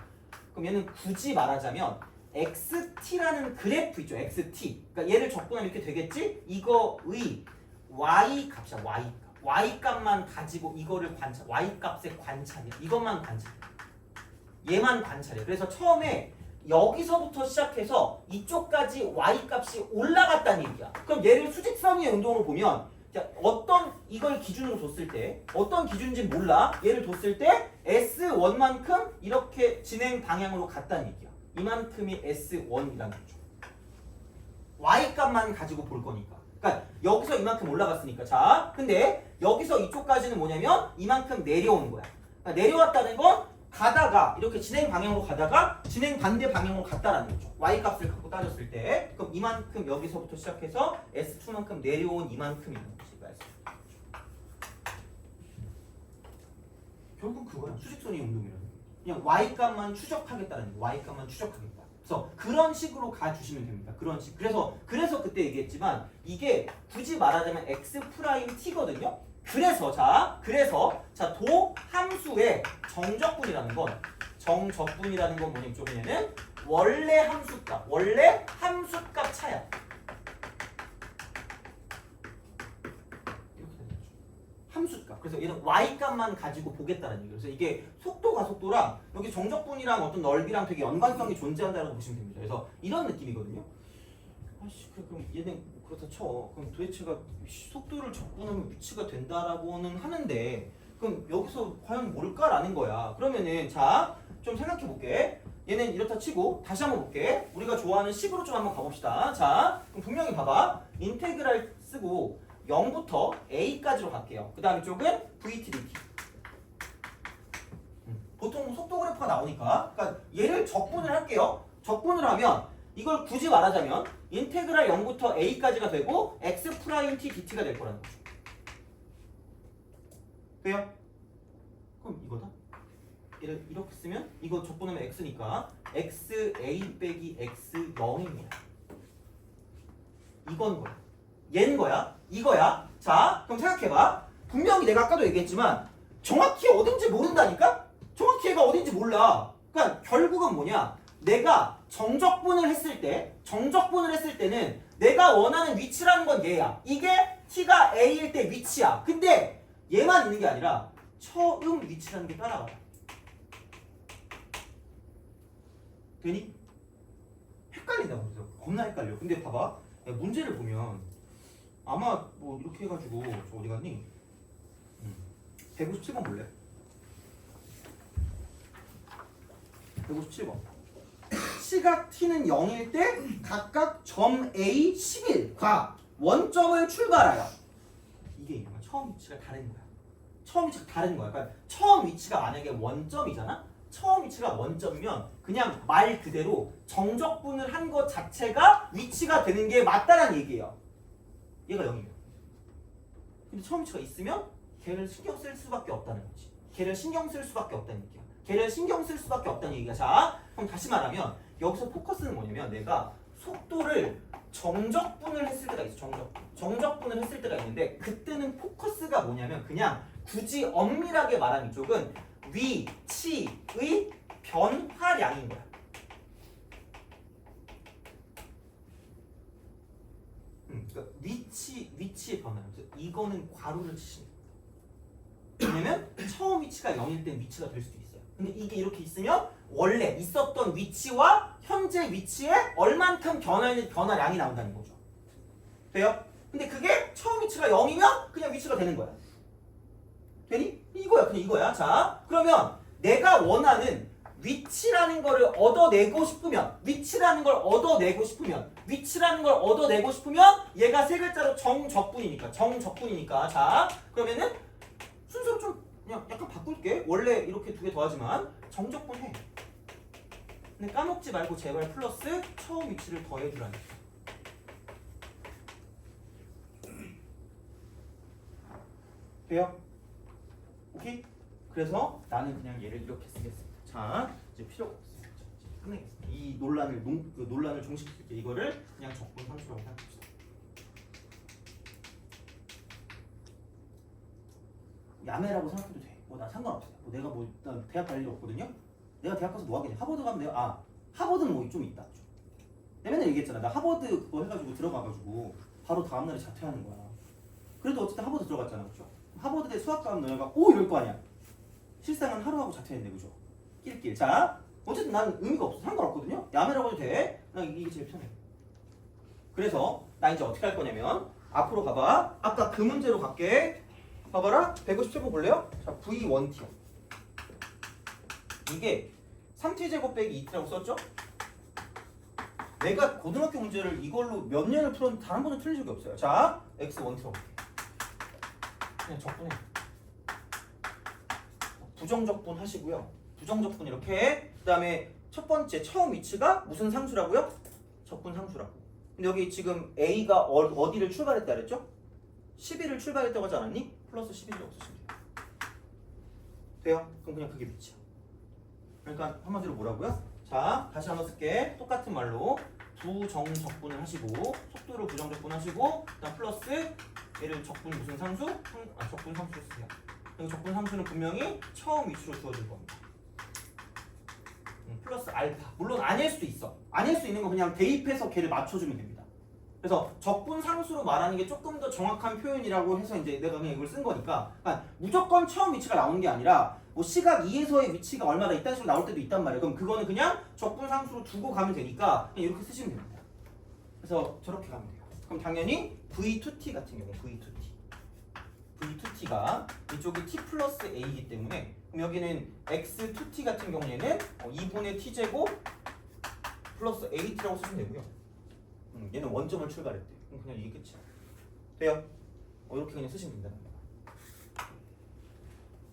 그럼 얘는 굳이 말하자면 XT라는 그래프 있죠. XT. 그러니까 얘를 적분하면 이렇게 되겠지? 이거의 Y 값이야. Y 값. Y 값만 가지고 이거를 관찰. Y 값의 관찰이야. 이것만 관찰. 얘만 관찰해. 그래서 처음에 여기서부터 시작해서 이쪽까지 Y 값이 올라갔다는 얘기야. 그럼 얘를 수직선의 운동으로 보면 어떤 이걸 기준으로 뒀을 때 어떤 기준인지 몰라. 얘를 뒀을 때 S1만큼 이렇게 진행 방향으로 갔다는 얘기야. 이만큼이 S1이라는 거죠. Y값만 가지고 볼 거니까. 그러니까 여기서 이만큼 올라갔으니까. 자, 근데 여기서 이쪽까지는 뭐냐면 이만큼 내려오는 거야. 그러니까 내려왔다는 건 가다가 이렇게 진행 방향으로 가다가 진행 반대 방향으로 갔다라는 거죠. y 값을 갖고 따졌을 때 그럼 이만큼 여기서부터 시작해서 S2만큼 내려온 이만큼이 있는 거지. 결국 그거야. 수직선의 운동이라는 거. 그냥 y 값만 추적하겠다는 거. y 값만 추적하겠다. 그래서 그런 식으로 가주시면 됩니다. 그런 식. 그래서 그때 얘기했지만 이게 굳이 말하자면 x 프라임 t거든요. 그래서 도 함수의 정적분이라는 건 뭐냐면 쪼개면은 원래 함수값 차야. 이렇게 되는 거죠. 함수값. 그래서 얘는 y 값만 가지고 보겠다는 얘기예요. 그래서 이게 속도랑 여기 정적분이랑 어떤 넓이랑 되게 연관성이 존재한다고 보시면 됩니다. 그래서 이런 느낌이거든요. 아씨, 그럼 얘는 그렇다 쳐. 그럼 도대체가 속도를 적분하면 위치가 된다라고는 하는데 그럼 여기서 과연 뭘까라는 거야. 그러면은 자, 좀 생각해 볼게. 얘는 이렇다 치고 다시 한번 볼게. 우리가 좋아하는 식으로 좀 한번 가봅시다. 자, 그럼 분명히 봐봐. 인테그랄 쓰고 0부터 a까지로 갈게요. 그 다음 쪽은 vt dt. 보통 속도 그래프가 나오니까 그러니까 얘를 적분을 할게요. 적분을 하면 이걸 굳이 말하자면 인테그랄 0부터 a까지가 되고 x 프라임 t dt가 될 거라는 거죠. 돼요? 그럼 이거다. 얘를 이렇게 쓰면 이거 적분하면 x니까 xa 빼기 x 0입니다. 이건 거야. 얘는 거야. 이거야. 자, 그럼 생각해봐. 분명히 내가 아까도 얘기했지만 정확히 어딘지 모른다니까? 정확히 얘가 어딘지 몰라. 그러니까 결국은 뭐냐? 내가 정적분을 했을 때는 내가 원하는 위치라는 건 얘야. 이게 t가 a일 때 위치야. 근데 얘만 있는 게 아니라 처음 위치라는 게 따라와. 되니? 헷갈린다고 그래서 겁나 헷갈려. 근데 봐봐. 문제를 보면 아마 뭐 이렇게 해가지고 저 어디 갔니? 157번 볼래? 157번. 시각 t는 0일 때 각각 점 A 11과 원점을 출발하여. 이게 이거야. 처음 위치가 다른 거야. 처음 위치가 다른 거야. 그러니까 처음 위치가 만약에 원점이잖아? 처음 위치가 원점이면 그냥 말 그대로 정적분을 한 것 자체가 위치가 되는 게 맞다는 얘기예요. 얘가 0이면. 근데 처음 위치가 있으면 걔를 신경 쓸 수밖에 없다는 거지. 걔를 신경 쓸 수밖에 없다는 얘기야. 걔를 신경 쓸 수밖에 없다는 얘기야. 자, 그럼 다시 말하면 여기서 포커스는 뭐냐면 내가 속도를 정적분을 했을 때가 있어. 정적분을 했을 때가 있는데 그때는 포커스가 뭐냐면 그냥 굳이 엄밀하게 말하면 이쪽은 위치의 변화량인 거야. 그러니까 위치의 변화. 이거는 괄호를 치시면 돼요. 왜냐면 처음 위치가 0일 땐 위치가 될 수도 있어요. 근데 이게 이렇게 있으면 원래 있었던 위치와 현재 위치에 얼만큼 변화량이 나온다는 거죠. 돼요? 근데 그게 처음 위치가 0이면 그냥 위치가 되는 거야. 되니? 이거야. 그냥 이거야. 자, 그러면 내가 원하는 위치라는 거를 얻어내고 싶으면 얘가 세 글자로 정적분이니까 자, 그러면은 순서를 좀 그냥 약간 바꿀게. 원래 이렇게 두 개 더하지만 정적분 해. 근데 까먹지 말고 제발 플러스 처음 위치를 더해주라는 거야. 돼요? 오케이? 그래서 나는 그냥 얘를 이렇게 쓰겠습니다. 자, 이제 필요가 없어요. 자, 이제 끝내겠습니다. 이 논란을 종식시킬게. 이거를 그냥 적분 함수라고 생각합시다. 야매라고 생각해도 돼. 뭐 나 상관없어. 뭐 내가 나 대학 갈 일 없거든요. 내가 대학 가서 뭐 하겠냐? 하버드 가면 내가 하버드는 뭐 좀 있다. 내가 맨날 얘기했잖아. 나 하버드 그거 해가지고 들어가가지고 바로 다음날에 자퇴하는 거야. 그래도 어쨌든 하버드 들어갔잖아, 그죠? 하버드대 수학과학 너네가 이럴 거 아니야. 실상은 하루 하고 자퇴했네, 그죠? 낄낄. 자, 어쨌든 나는 의미가 없어. 상관없거든요. 야매라고 해도 돼. 난 이게 제일 편해. 그래서 나 이제 어떻게 할 거냐면 앞으로 가봐. 아까 그 문제로 갈게. 봐봐라. 157번 볼래요? 자, V1T. 이게 3T제곱 빼기 2T라고 썼죠? 내가 고등학교 문제를 이걸로 몇 년을 풀었는데 단 한 번도 틀린 적이 없어요. 자, X1T라고 볼게. 그냥 적분해. 부정적분 하시고요. 부정적분 이렇게. 그다음에 첫 번째 처음 위치가 무슨 상수라고요? 적분 상수라고. 근데 여기 지금 A가 어디를 출발했다 그랬죠? 11을 출발했다고 하지 않았니? 플러스 11이라고 쓰시면 돼요. 돼요? 그럼 그냥 그게 위치야. 그러니까 한마디로 뭐라고요? 자, 다시 한번 쓸게. 똑같은 말로 부정적분을 하시고 속도를 부정적분 하시고 그다음 플러스 얘를 적분 무슨 상수? 적분 상수로 쓰세요. 그리고 적분 상수는 분명히 처음 위치로 주어질 겁니다. 플러스 알파. 물론 아닐 수도 있어. 아닐 수 있는 거 그냥 대입해서 걔를 맞춰주면 됩니다. 그래서 적분 상수로 말하는 게 조금 더 정확한 표현이라고 해서 이제 내가 그냥 이걸 쓴 거니까 그러니까 무조건 처음 위치가 나오는 게 아니라 뭐 시각 2에서의 위치가 얼마다 이딴 식으로 나올 때도 있단 말이에요. 그럼 그거는 그냥 적분 상수로 두고 가면 되니까 그냥 이렇게 쓰시면 됩니다. 그래서 저렇게 가면 돼요. 그럼 당연히 V2t 같은 경우 V2t가 이쪽이 t 플러스 a이기 때문에 그럼 여기는 x2t 같은 경우에는 2분의 t제곱 플러스 at라고 쓰시면 되고요. 얘는 원점을 출발했대. 그럼 그냥 이게 끝이야. 돼요? 이렇게 그냥 쓰시면 된다는 거야.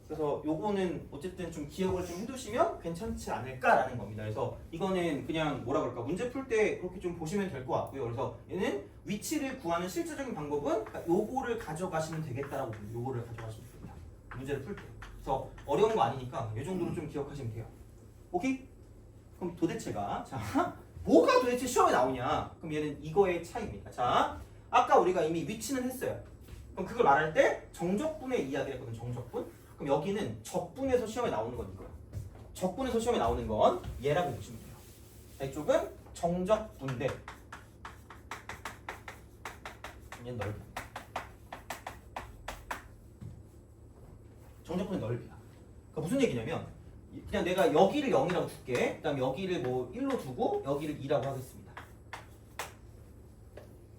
그래서 요거는 어쨌든 좀 기억을 좀 해두시면 괜찮지 않을까라는 겁니다. 그래서 이거는 그냥 뭐라 그럴까 문제 풀 때 그렇게 좀 보시면 될 것 같고요. 그래서 얘는 위치를 구하는 실질적인 방법은 요거를 가져가시면 되겠다라고 봅니다. 요거를 가져가시면 됩니다. 문제를 풀 때. 그래서 어려운 거 아니니까 이 정도로 좀 기억하시면 돼요. 오케이? 그럼 도대체가 자 뭐가 도대체 시험에 나오냐? 그럼 얘는 이거의 차이입니다. 자 아까 우리가 이미 위치는 했어요. 그럼 그걸 말할 때 정적분의 이야기를 했거든. 정적분. 그럼 여기는 적분에서 시험에 나오는 건 이거야. 적분에서 시험에 나오는 건 얘라고 보시면 돼요. 이쪽은 정적분대. 얘는 넓이야. 정적분의 넓이야. 그러니까 무슨 얘기냐면 그냥 내가 여기를 0이라고 줄게. 그 다음 여기를 뭐 1로 두고 여기를 2라고 하겠습니다.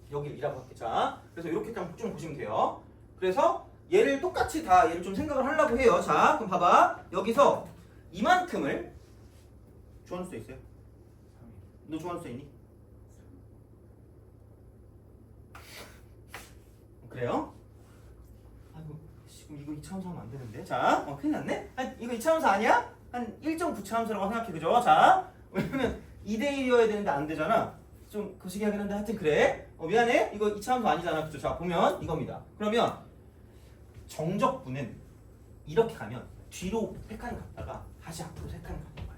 여기를 2라고 할게. 자, 그래서 이렇게 좀 보시면 돼요. 그래서 얘를 똑같이 다 얘를 좀 생각을 하려고 해요. 자, 그럼 봐봐. 여기서 이만큼을 주환수 돼 있어요? 너 주환수 돼 있니? 그래요? 아이고, 지금 이거 2차함수 하면 안 되는데. 자, 큰일 났네? 이거 2차함수 아니야? 한 1.9차함수라고 생각해, 그죠? 자, 왜냐면 2대1이어야 되는데 안 되잖아. 좀 거시기하긴 한데 하여튼 그래. 미안해. 이거 2차함수 아니잖아. 그죠? 자, 보면 이겁니다. 그러면 정적분은 이렇게 가면 뒤로 3칸 갔다가 다시 앞으로 3칸 가는 거야.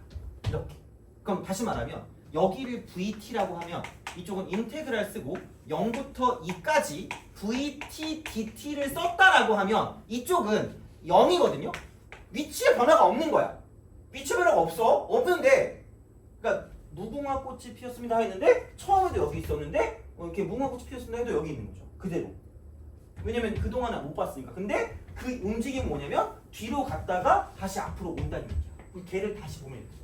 이렇게. 그럼 다시 말하면 여기를 VT라고 하면 이쪽은 인테그랄 쓰고 0부터 2까지 VT, DT를 썼다라고 하면 이쪽은 0이거든요. 위치에 변화가 없는 거야. 위치 변화가 없는데 그러니까 무궁화 꽃이 피었습니다 했는데 처음에도 여기 있었는데 이렇게 무궁화 꽃이 피었습니다 해도 여기 있는 거죠. 그대로. 왜냐면 그동안은 못 봤으니까. 근데 그 움직임은 뭐냐면 뒤로 갔다가 다시 앞으로 온다는 얘기야. 그럼 걔를 다시 보면 이렇게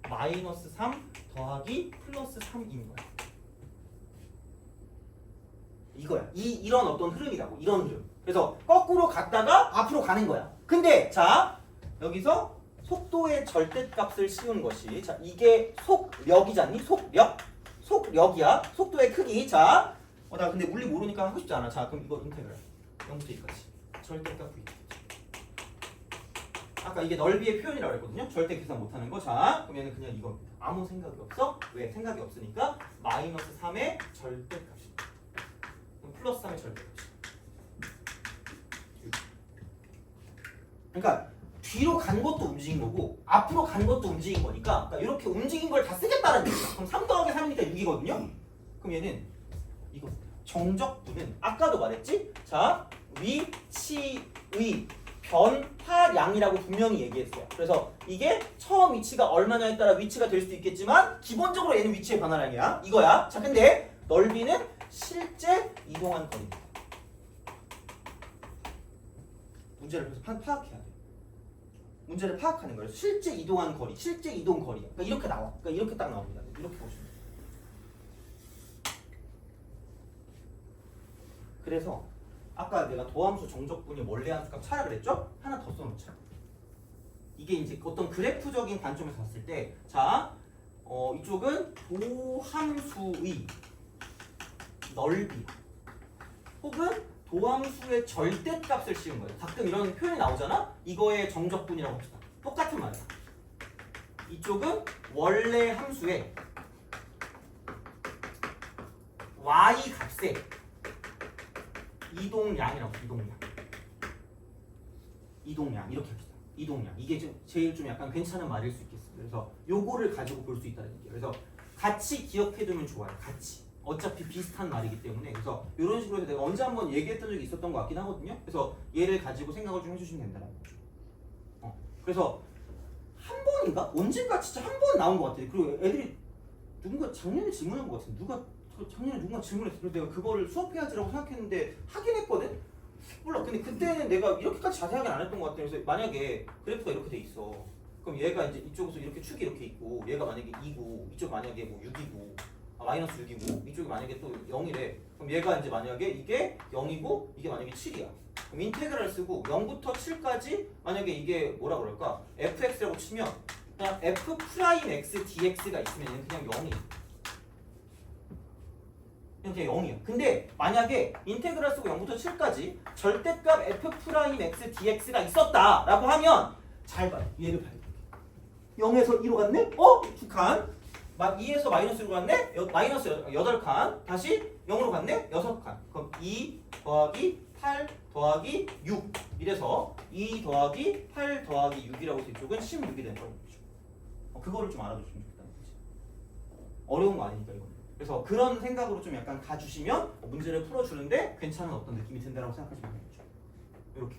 마이너스 3 더하기 플러스 3인 거야. 이거야. 이런 어떤 흐름이라고. 이런 흐름. 그래서 거꾸로 갔다가 앞으로 가는 거야. 근데 자 여기서 속도의 절대값을 씌운 것이 자 이게 속력이잖니? 속력이야. 속도의 크기. 자 나 근데 물리 모르니까 하고 싶지 않아. 자 그럼 이거 인테그랄 0부터 2까지 절대값 V. 아까 이게 넓이의 표현이라고 했거든요. 절대 계산 못하는 거. 자 그럼 얘는 그냥 이겁니다. 아무 생각이 없어. 왜? 생각이 없으니까 마이너스 3의 절대값입니다. 그럼 플러스 3의 절대값. 그러니까 뒤로 간 것도 움직인 거고 앞으로 간 것도 움직인 거니까 그러니까 이렇게 움직인 걸 다 쓰겠다는 얘기야. 그럼 3 더하기 3이니까 6이거든요. 그럼 얘는 이거 정적분은 아까도 말했지? 자 위치의 변화량이라고 분명히 얘기했어요. 그래서 이게 처음 위치가 얼마냐에 따라 위치가 될 수도 있겠지만 기본적으로 얘는 위치의 변화량이야. 이거야. 자 근데 넓이는 실제 이동한 거리입니다. 문제를 그래서 파악해야 돼. 문제를 파악하는 거예요. 실제 이동한 거리, 실제 이동 거리. 그러니까 이렇게 나와. 그러니까 이렇게 딱 나옵니다. 이렇게 보시면 돼요. 그래서 아까 내가 도함수 정적분이 원래한 값 차라 그랬죠? 하나 더 써놓자. 이게 이제 어떤 그래프적인 관점에서 봤을 때, 자, 이쪽은 도함수의 넓이 혹은 도함수의 절대값을 씌운 거예요. 가끔 이런 표현이 나오잖아? 이거의 정적분이라고 합시다. 똑같은 말이야. 이쪽은 원래 함수의 y 값의 이동량이라고 이동량 이렇게 합시다. 이동량 이게 좀 제일 좀 약간 괜찮은 말일 수 있겠습니다. 그래서 요거를 가지고 볼 수 있다는 얘기예요. 그래서 같이 기억해두면 좋아요. 같이 어차피 비슷한 말이기 때문에 그래서 이런 식으로 해서 내가 언제 한번 얘기했던 적이 있었던 것 같긴 하거든요. 그래서 얘를 가지고 생각을 좀 해주시면 된다는 거죠. 그래서 한 번인가 언젠가 진짜 한 번 나온 것 같아요. 그리고 애들이 누군가 작년에 질문한 것 같은데 작년에 누군가 질문했어. 그래서 내가 그거를 수업해야지라고 생각했는데 하긴 했거든. 몰라. 근데 그때는 내가 이렇게까지 자세하게 안 했던 것 같아. 그래서 만약에 그래프가 이렇게 돼 있어. 그럼 얘가 이제 이쪽에서 이렇게 축이 이렇게 있고 얘가 만약에 2고 이쪽 만약에 뭐 6이고 마이너스 6이고 이쪽이 만약에 또 0이래. 그럼 얘가 이제 만약에 이게 0이고 이게 만약에 7이야. 그럼 인테그랄 쓰고 0부터 7까지 만약에 이게 뭐라 그럴까? fx라고 치면 그냥 f 프라임 x dx가 있으면 얘는 그냥 0이야. 그냥 0이야. 근데 만약에 인테그랄 쓰고 0부터 7까지 절대값 f 프라임 x dx가 있었다라고 하면 잘 봐. 얘를 봐야 돼. 0에서 2로 갔네? 2칸. 2에서 마이너스 1로 갔네? 마이너스 8칸. 다시 0으로 갔네? 6칸. 그럼 2 더하기 8 더하기 6. 이래서 2 더하기 8 더하기 6이라고 해서 이쪽은 16이 되는 거죠. 그거를 좀 알아두시면 좋겠다는 거지. 어려운 거 아니니까 이거는. 그래서 그런 생각으로 좀 약간 가주시면 문제를 풀어주는데 괜찮은 어떤 느낌이 든다라고 생각하시면 되겠죠. 이렇게.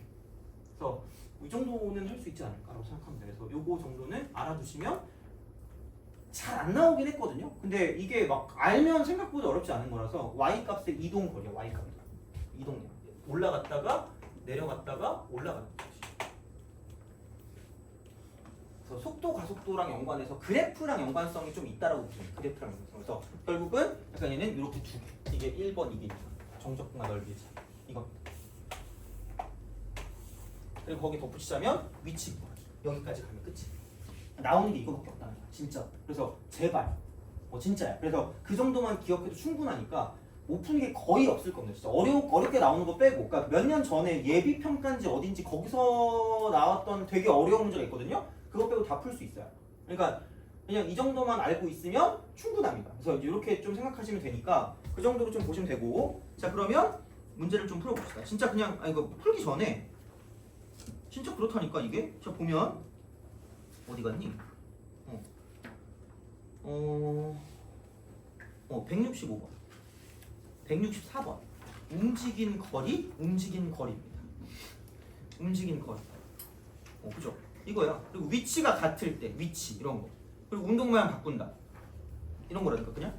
그래서 이 정도는 할 수 있지 않을까라고 생각합니다. 그래서 요거 정도는 알아두시면 잘 안 나오긴 했거든요. 근데 이게 막 알면 생각보다 어렵지 않은 거라서 y 값의 이동 거리야. y 값. 이동량. 올라갔다가 내려갔다가 올라가는 거지. 그래서 속도 가속도랑 연관해서 그래프랑 연관성이 좀 있다라고 보시면 그래프랑 연관성. 그래서 결국은 약간 얘는 이렇게 두 개. 이게 1번 이게 2번. 정적분과 넓이의 차. 이거. 그리고 거기 덧붙이자면 위치 구하기. 여기까지 가면 끝이. 나오는 게 이거밖에 없다는 거야. 진짜. 그래서 제발. 진짜야. 그래서 그 정도만 기억해도 충분하니까 못 푸는 게 거의 없을 겁니다. 진짜 어렵게 나오는 거 빼고. 그러니까 몇 년 전에 예비 평가인지 어딘지 거기서 나왔던 되게 어려운 문제가 있거든요. 그거 빼고 다 풀 수 있어요. 그러니까 그냥 이 정도만 알고 있으면 충분합니다. 그래서 이렇게 좀 생각하시면 되니까 그 정도로 좀 보시면 되고. 자, 그러면 문제를 좀 풀어봅시다. 진짜 그냥 이거 풀기 전에 진짜 그렇다니까 이게. 자, 보면 어디 갔니? 165번 164번 움직인 거리입니다. 움직인 거리. 그죠? 이거야. 그리고 위치가 같을 때 위치 이런 거. 그리고 운동 모양 바꾼다. 이런 거라니까 그냥.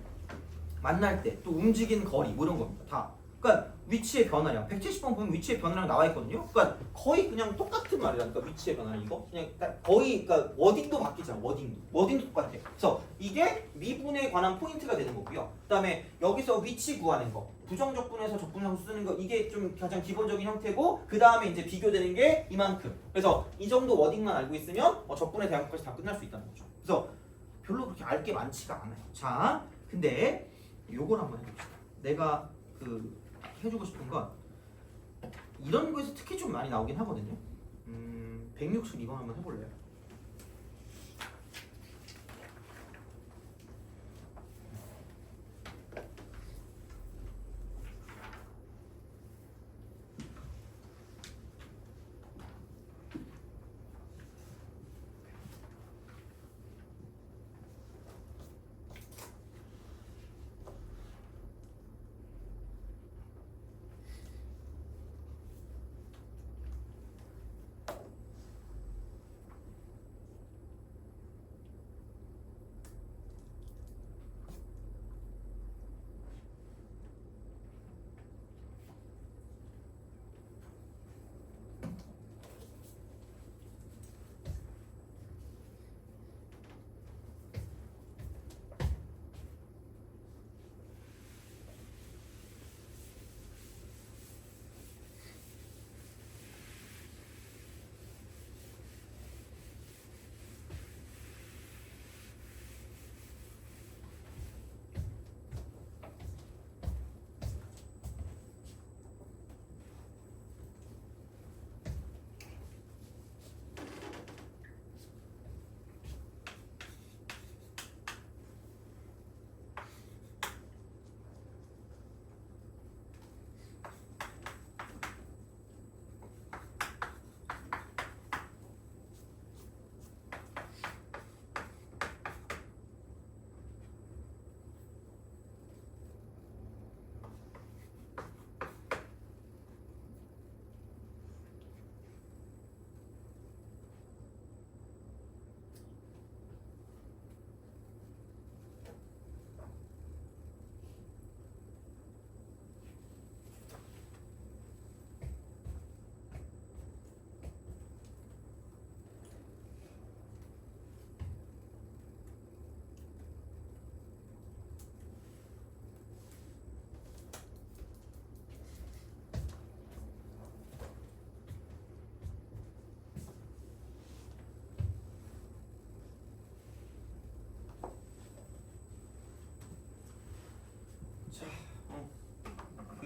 만날 때 또 움직인 거리 뭐 이런 겁니다. 다. 그러니까 위치의 변화량 170번 보면 위치의 변화량 나와 있거든요. 그러니까 거의 그냥 똑같은 말이라니까 위치의 변화량 이거 그냥 거의 그러니까 워딩도 바뀌잖아. 워딩도 똑같아. 그래서 이게 미분에 관한 포인트가 되는 거고요. 그다음에 여기서 위치 구하는 거 부정적분에서 적분함수 쓰는 거 이게 좀 가장 기본적인 형태고 그다음에 이제 비교되는 게 이만큼. 그래서 이 정도 워딩만 알고 있으면 적분에 대한 것까지 다 끝날 수 있다는 거죠. 그래서 별로 그렇게 알 게 많지가 않아요. 자, 근데 요걸 한번 해봅시다. 내가 해주고 싶은 건 이런 거에서 특히 좀 많이 나오긴 하거든요. 162번 한번 해볼래요?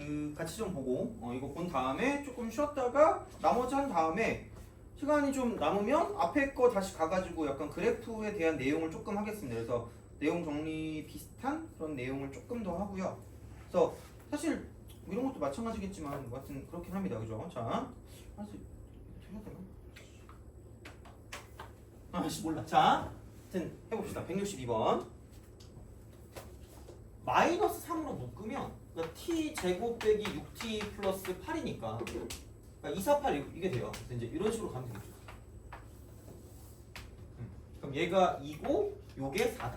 그 같이 좀 보고 이거 본 다음에 조금 쉬었다가 나머지 한 다음에 시간이 좀 남으면 앞에 거 다시 가가지고 약간 그래프에 대한 내용을 조금 하겠습니다. 그래서 내용 정리 비슷한 그런 내용을 조금 더 하고요. 그래서 사실 이런 것도 마찬가지겠지만 뭐 하여튼 그렇긴 합니다. 그죠? 자, 사실 해야 되나? 아씨 몰라. 자, 하여튼 해봅시다. 162번. 마이너스 3으로 묶으면 그러니까 t 제곱 빼기 6t 플러스 8이니까 그러니까 2, 4, 8 이게 돼요. 그래서 이제 이런 식으로 가면 되겠죠. 그럼 얘가 2고 요게 4다.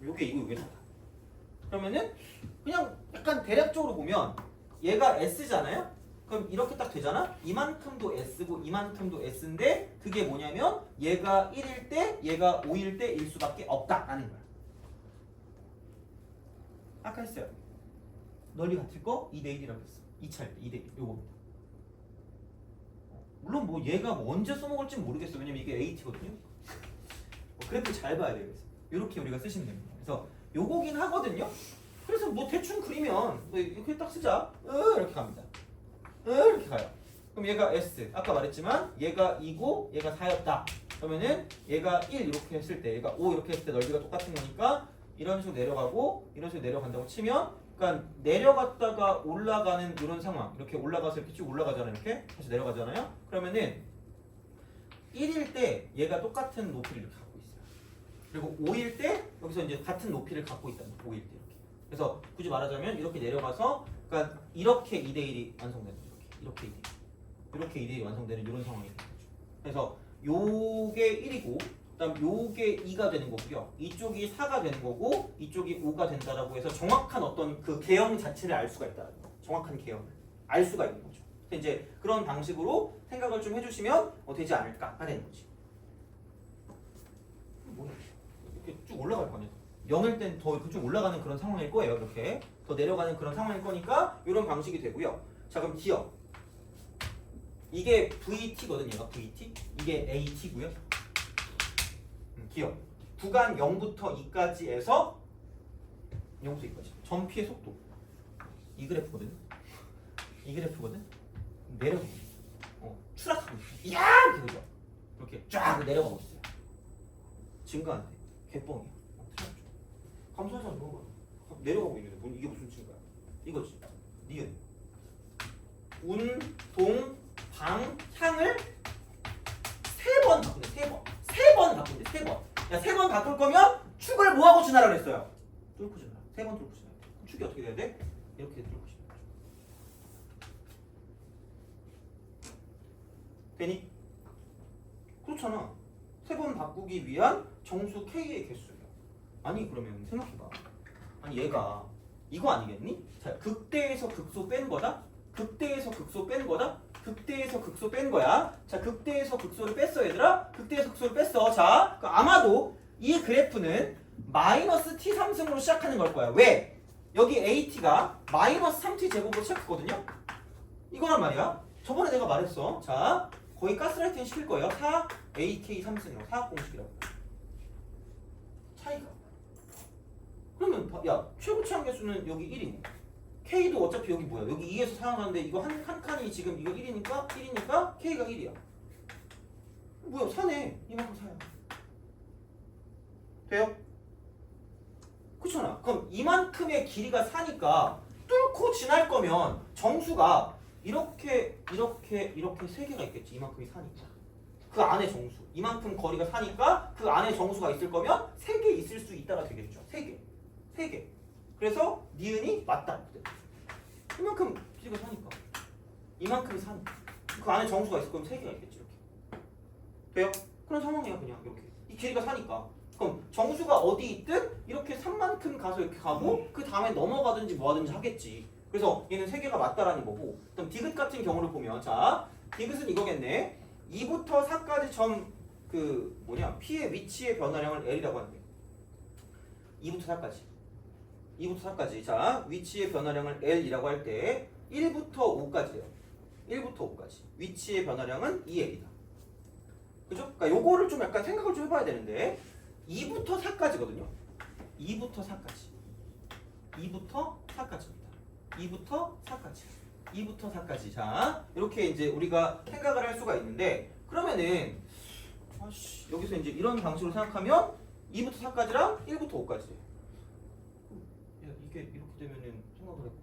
요게 2고 요게 4다. 그러면은 그냥 약간 대략적으로 보면 얘가 s잖아요. 그럼 이렇게 딱 되잖아. 이만큼도 s고 이만큼도 s인데 그게 뭐냐면 얘가 1일 때 얘가 5일 때일 수밖에 없다라는 거야. 아까 했어요. 넓이 같을 거 2대 1이라고 했어. 2차일 때 2대 1 요겁니다. 물론 뭐 얘가 뭐 언제 써먹을지 모르겠어. 왜냐면 이게 AT거든요. 그래프 잘 봐야 돼요. 그래서 이렇게 우리가 쓰시면 됩니다. 그래서 요거긴 하거든요. 그래서 뭐 대충 그리면 뭐 이렇게 딱 쓰자. 이렇게 갑니다. 이렇게 가요. 그럼 얘가 S 아까 말했지만 얘가 2고 얘가 4였다. 그러면은 얘가 1 이렇게 했을 때 얘가 5 이렇게 했을 때 넓이가 똑같은 거니까 이런 식으로 내려가고 이런 식으로 내려간다고 치면 그러니까 내려갔다가 올라가는 이런 상황 이렇게 올라가서 이렇게 쭉 올라가잖아요. 이렇게 다시 내려가잖아요. 그러면은 1일 때 얘가 똑같은 높이를 이렇게 갖고 있어요. 그리고 5일 때 여기서 이제 같은 높이를 갖고 있다는 거예요. 5일 때 이렇게. 그래서 굳이 말하자면 이렇게 내려가서 그러니까 이렇게 2대 1이 완성되는 거죠. 이렇게 2대 1. 이렇게 2대 1이 완성되는 이런 상황이 되는 거죠. 그래서 요게 1이고 그다음 요게 2가 되는 거고요. 이쪽이 4가 되는 거고 이쪽이 5가 된다라고 해서 정확한 어떤 그 개형 자체를 알 수가 있다는 거. 정확한 개형을 알 수가 있는 거죠. 그래서 이제 그런 방식으로 생각을 좀 해주시면 되지 않을까 하는 거지. 뭐야? 이렇게 쭉 올라갈 거 아니야? 0일 땐 더 그쪽 올라가는 그런 상황일 거예요. 이렇게 더 내려가는 그런 상황일 거니까 이런 방식이 되고요. 자 그럼 기억. 이게 VT거든요. 얘가 VT. 이게 AT고요. 기억. 구간 0부터 2까지에서 0부터 2까지. 전피의 속도. 이 그래프거든. 이 그래프거든. 내려가고 있어. 추락하고 있어. 이야! 이렇게 그죠? 이렇게 쫙 내려가고 있어요. 증가 안 돼. 개뻥이야. 감소하지 않는 거야. 내려가고 있는데 이게 무슨 증가야? 이거지. 니은. 운, 동, 방, 향을 3번 바꾼대. 3번. 3번 바꾼대. 3번. 야, 3번 바꿀 거면 축을 뭐하고 지나라 그랬어요? 뚫고 지나라. 3번 뚫고 지나라. 축이 어떻게 돼야 돼? 이렇게 뚫고 지나라. 되니? 그렇잖아. 3번 바꾸기 위한 정수 K의 개수예요. 아니 그러면 생각해봐. 아니 얘가 이거 아니겠니? 자 극대에서 극소 뺀 거다. 극대에서 극소 뺀 거다. 극대에서 극소 뺀 거야. 자 극대에서 극소를 뺐어 얘들아. 극대에서 극소를 뺐어. 자 아마도 이 그래프는 마이너스 t 3승으로 시작하는 걸 거야. 왜? 여기 AT가 마이너스 3t 제곱으로 시작했거든요. 이거란 말이야. 저번에 내가 말했어. 자 거의 가스라이팅 시킬 거예요. 4 AK 3승이라고 사학 공식이라고. 차이가. 그러면 야 최고치 한계수는 여기 1이고 K도 어차피 여기 뭐야 여기 2에서 사용하는데 이거 한 칸이 지금 이거 1이니까 K가 1이야. 뭐야 4네. 이만큼 4야. 돼요? 그렇잖아. 그럼 이만큼의 길이가 4니까 뚫고 지날 거면 정수가 이렇게 3개가 있겠지. 이만큼이 4니까. 그 안에 정수. 이만큼 거리가 4니까 그 안에 정수가 있을 거면 3개 있을 수 있다가 되겠죠. 3개. 그래서 니은이 맞다. 이만큼 길이가 4니까. 이만큼이 4니까. 그 안에 정수가 있을 거면 3개가 있겠지. 이렇게. 돼요? 그런 상황이야 그냥 이렇게. 이 길이가 4니까. 그럼 정수가 어디 있든 이렇게 3만큼 가서 이렇게 가고 그 다음에 넘어가든지 뭐 하든지 하겠지. 그래서 얘는 3개가 맞다라는 거고. 그럼 디귿 같은 경우를 보면 자 디귿은 이거겠네. 2부터 4까지 점 P의 위치의 변화량을 L이라고 하는데 2부터 4까지 자 위치의 변화량을 L이라고 할 때 1부터 5까지예요. 1부터 5까지 위치의 변화량은 2L이다. 그죠? 그러니까 요거를 좀 약간 생각을 좀 해봐야 되는데 2부터 4까지거든요. 2부터 4까지 2부터 4까지입니다. 2부터 4까지. 2부터 4까지. 자, 이렇게 이제 우리가 생각을 할 수가 있는데 그러면은 여기서 이제 이런 방식으로 생각하면 2부터 4까지랑 1부터 5까지. 야, 이게 이렇게 되면은 생각을 해봐.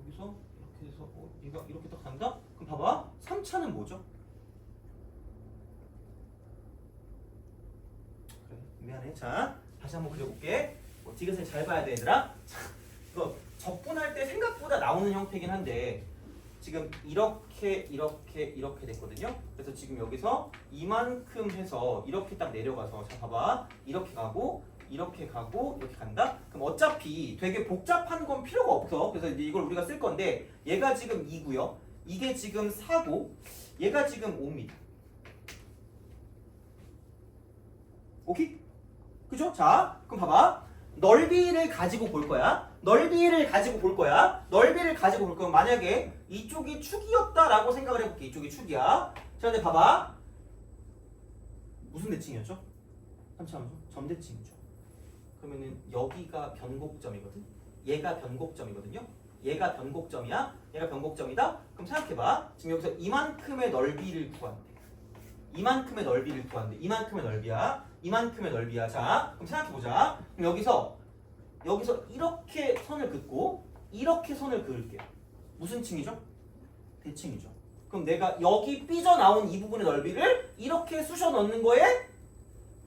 여기서 이렇게 해서 얘가 이렇게 딱 간다? 그럼 봐봐. 3차는 뭐죠? 그래, 미안해. 자, 다시 한번 그려볼게. 디귿을 잘 봐야 돼, 얘들아. 자, 이거 적분할 때 생각보다 나오는 형태긴 한데 지금 이렇게 됐거든요. 그래서 지금 여기서 이만큼 해서 이렇게 딱 내려가서 자 봐봐. 이렇게 가고 이렇게 간다. 그럼 어차피 되게 복잡한 건 필요가 없어. 그래서 이제 이걸 우리가 쓸 건데 얘가 지금 2고요. 이게 지금 4고 얘가 지금 5입니다. 오케이? 그죠? 자, 그럼 봐봐. 넓이를 가지고 볼 거야. 넓이를 가지고 볼 거면 만약에 이쪽이 축이었다라고 생각을 해볼게. 이쪽이 축이야. 자, 근데 봐봐. 무슨 대칭이었죠? 잠시만요. 점대칭이죠. 그러면은 여기가 변곡점이거든. 얘가 변곡점이거든요. 얘가 변곡점이야. 얘가 변곡점이다. 그럼 생각해봐. 지금 여기서 이만큼의 넓이를 구한대. 이만큼의 넓이야. 자, 그럼 생각해보자. 그럼 여기서 이렇게 선을 긋고 이렇게 선을 그을게요. 무슨 층이죠? 대칭이죠. 그럼 내가 여기 삐져나온 이 부분의 넓이를 이렇게 쑤셔 넣는 거에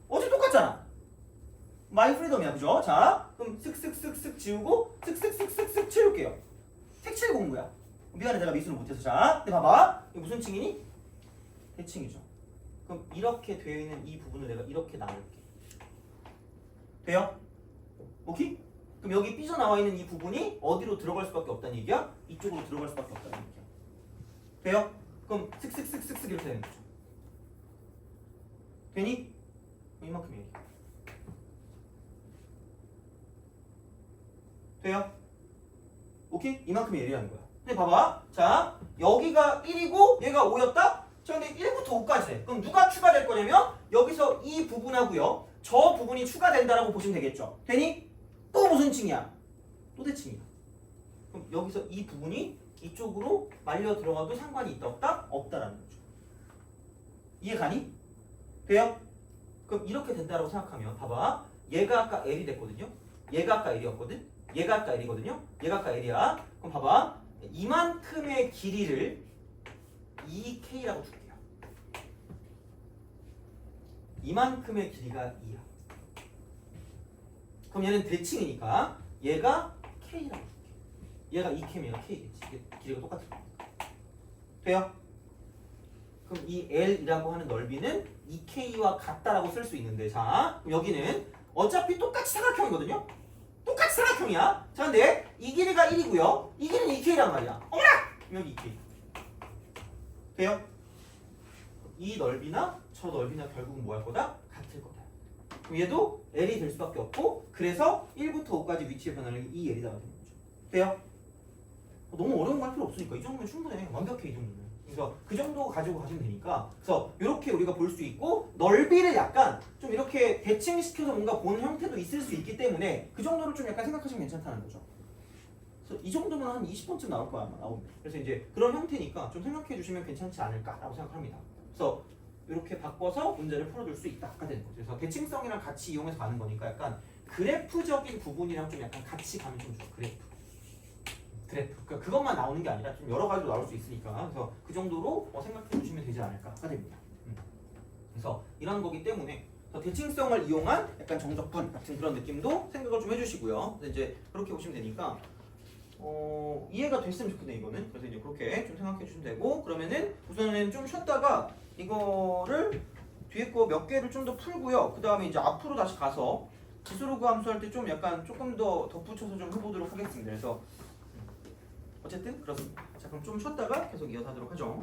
어제 똑같잖아. 마이 프리덤이야. 그죠? 자, 그럼 슥슥슥슥 지우고 슥슥슥슥슥 치울게요. 색칠 공부야. 미안해, 내가 미술을 못해서. 자, 근데 봐봐. 이거 무슨 층이니? 대칭이죠. 그럼 이렇게 되어 있는 이 부분을 내가 이렇게 나눌게. 돼요? 오케이? 그럼 여기 삐져나와 있는 이 부분이 어디로 들어갈 수밖에 없다는 얘기야? 이쪽으로 들어갈 수밖에 없다는 얘기야. 돼요? 그럼 슥슥슥슥슥 이렇게 되는 거죠. 되니? 이만큼 얘기. 돼요? 오케이? 이만큼의 예리라는 거야. 근데 봐봐. 자, 여기가 1이고 얘가 5였다? 자, 근데 1부터 5까지 해. 그럼 누가 추가될 거냐면 여기서 이 부분하고요. 저 부분이 추가된다라고 보시면 되겠죠. 되니? 또 무슨 층이야? 또 대칭이야. 그럼 여기서 이 부분이 이쪽으로 말려 들어가도 상관이 있다 없다? 없다라는 거죠. 이해 가니? 돼요? 그럼 이렇게 된다라고 생각하면 봐봐. 얘가 아까 L이 됐거든요. 얘가 아까 L이었거든. 얘가 아까 L이거든요. 얘가 아까 L이야. 그럼 봐봐. 이만큼의 길이를 2K라고 줄게요. 이만큼의 길이가 2야. 그럼 얘는 대칭이니까 얘가 K라고 줄게. 얘가 2K면 얘가 K겠지. 이게 길이가 똑같을 거니까. 돼요? 그럼 이 L이라고 하는 넓이는 2K와 같다라고 쓸 수 있는데 자, 그럼 여기는 어차피 똑같이 사각형이거든요. 똑같이 사각형이야. 자, 근데 이 길이가 1이고요. 이 길이는 2K란 말이야. 어머나! 여기 2K. 돼요? 이 넓이나 저 넓이나 결국은 뭐 할 거다? 같을 거다. 그럼 얘도 L이 될 수밖에 없고 그래서 1부터 5까지 위치의 변화는 이 L이다가 되는 거죠. 돼요? 너무 어려운 거 할 필요 없으니까 이 정도면 충분해. 완벽해 이 정도면. 그래서 그 정도 가지고 가시면 되니까 그래서 이렇게 우리가 볼 수 있고 넓이를 약간 좀 이렇게 대칭시켜서 뭔가 보는 형태도 있을 수 있기 때문에 그 정도를 좀 약간 생각하시면 괜찮다는 거죠. 그래서 이 정도면 한 20번쯤 나올 거야 아마 나오면. 그래서 이제 그런 형태니까 좀 생각해 주시면 괜찮지 않을까라고 생각합니다. 그래서 이렇게 바꿔서 문제를 풀어줄 수 있다가 되는 거죠. 그래서 대칭성이랑 같이 이용해서 가는 거니까 약간 그래프적인 부분이랑 좀 약간 같이 가면 좀 좋아. 그래프. 그러니까 그것만 나오는 게 아니라 좀 여러 가지로 나올 수 있으니까 그래서 그 정도로 생각해 주시면 되지 않을까가 됩니다. 그래서 이런 거기 때문에 대칭성을 이용한 약간 정적분 같은 그런 느낌도 생각을 좀 해주시고요. 이제 그렇게 보시면 되니까 이해가 됐으면 좋겠네 이거는. 그래서 이제 그렇게 좀 생각해 주시면 되고 그러면은 우선은 좀 쉬었다가 이거를 뒤에 거 몇 개를 좀 더 풀고요. 그 다음에 이제 앞으로 다시 가서 지수로그 함수 할 때 좀 약간 조금 더 덧붙여서 좀 해보도록 하겠습니다. 그래서 어쨌든 그렇습니다. 자, 그럼 좀 쉬었다가 계속 이어가도록 하죠.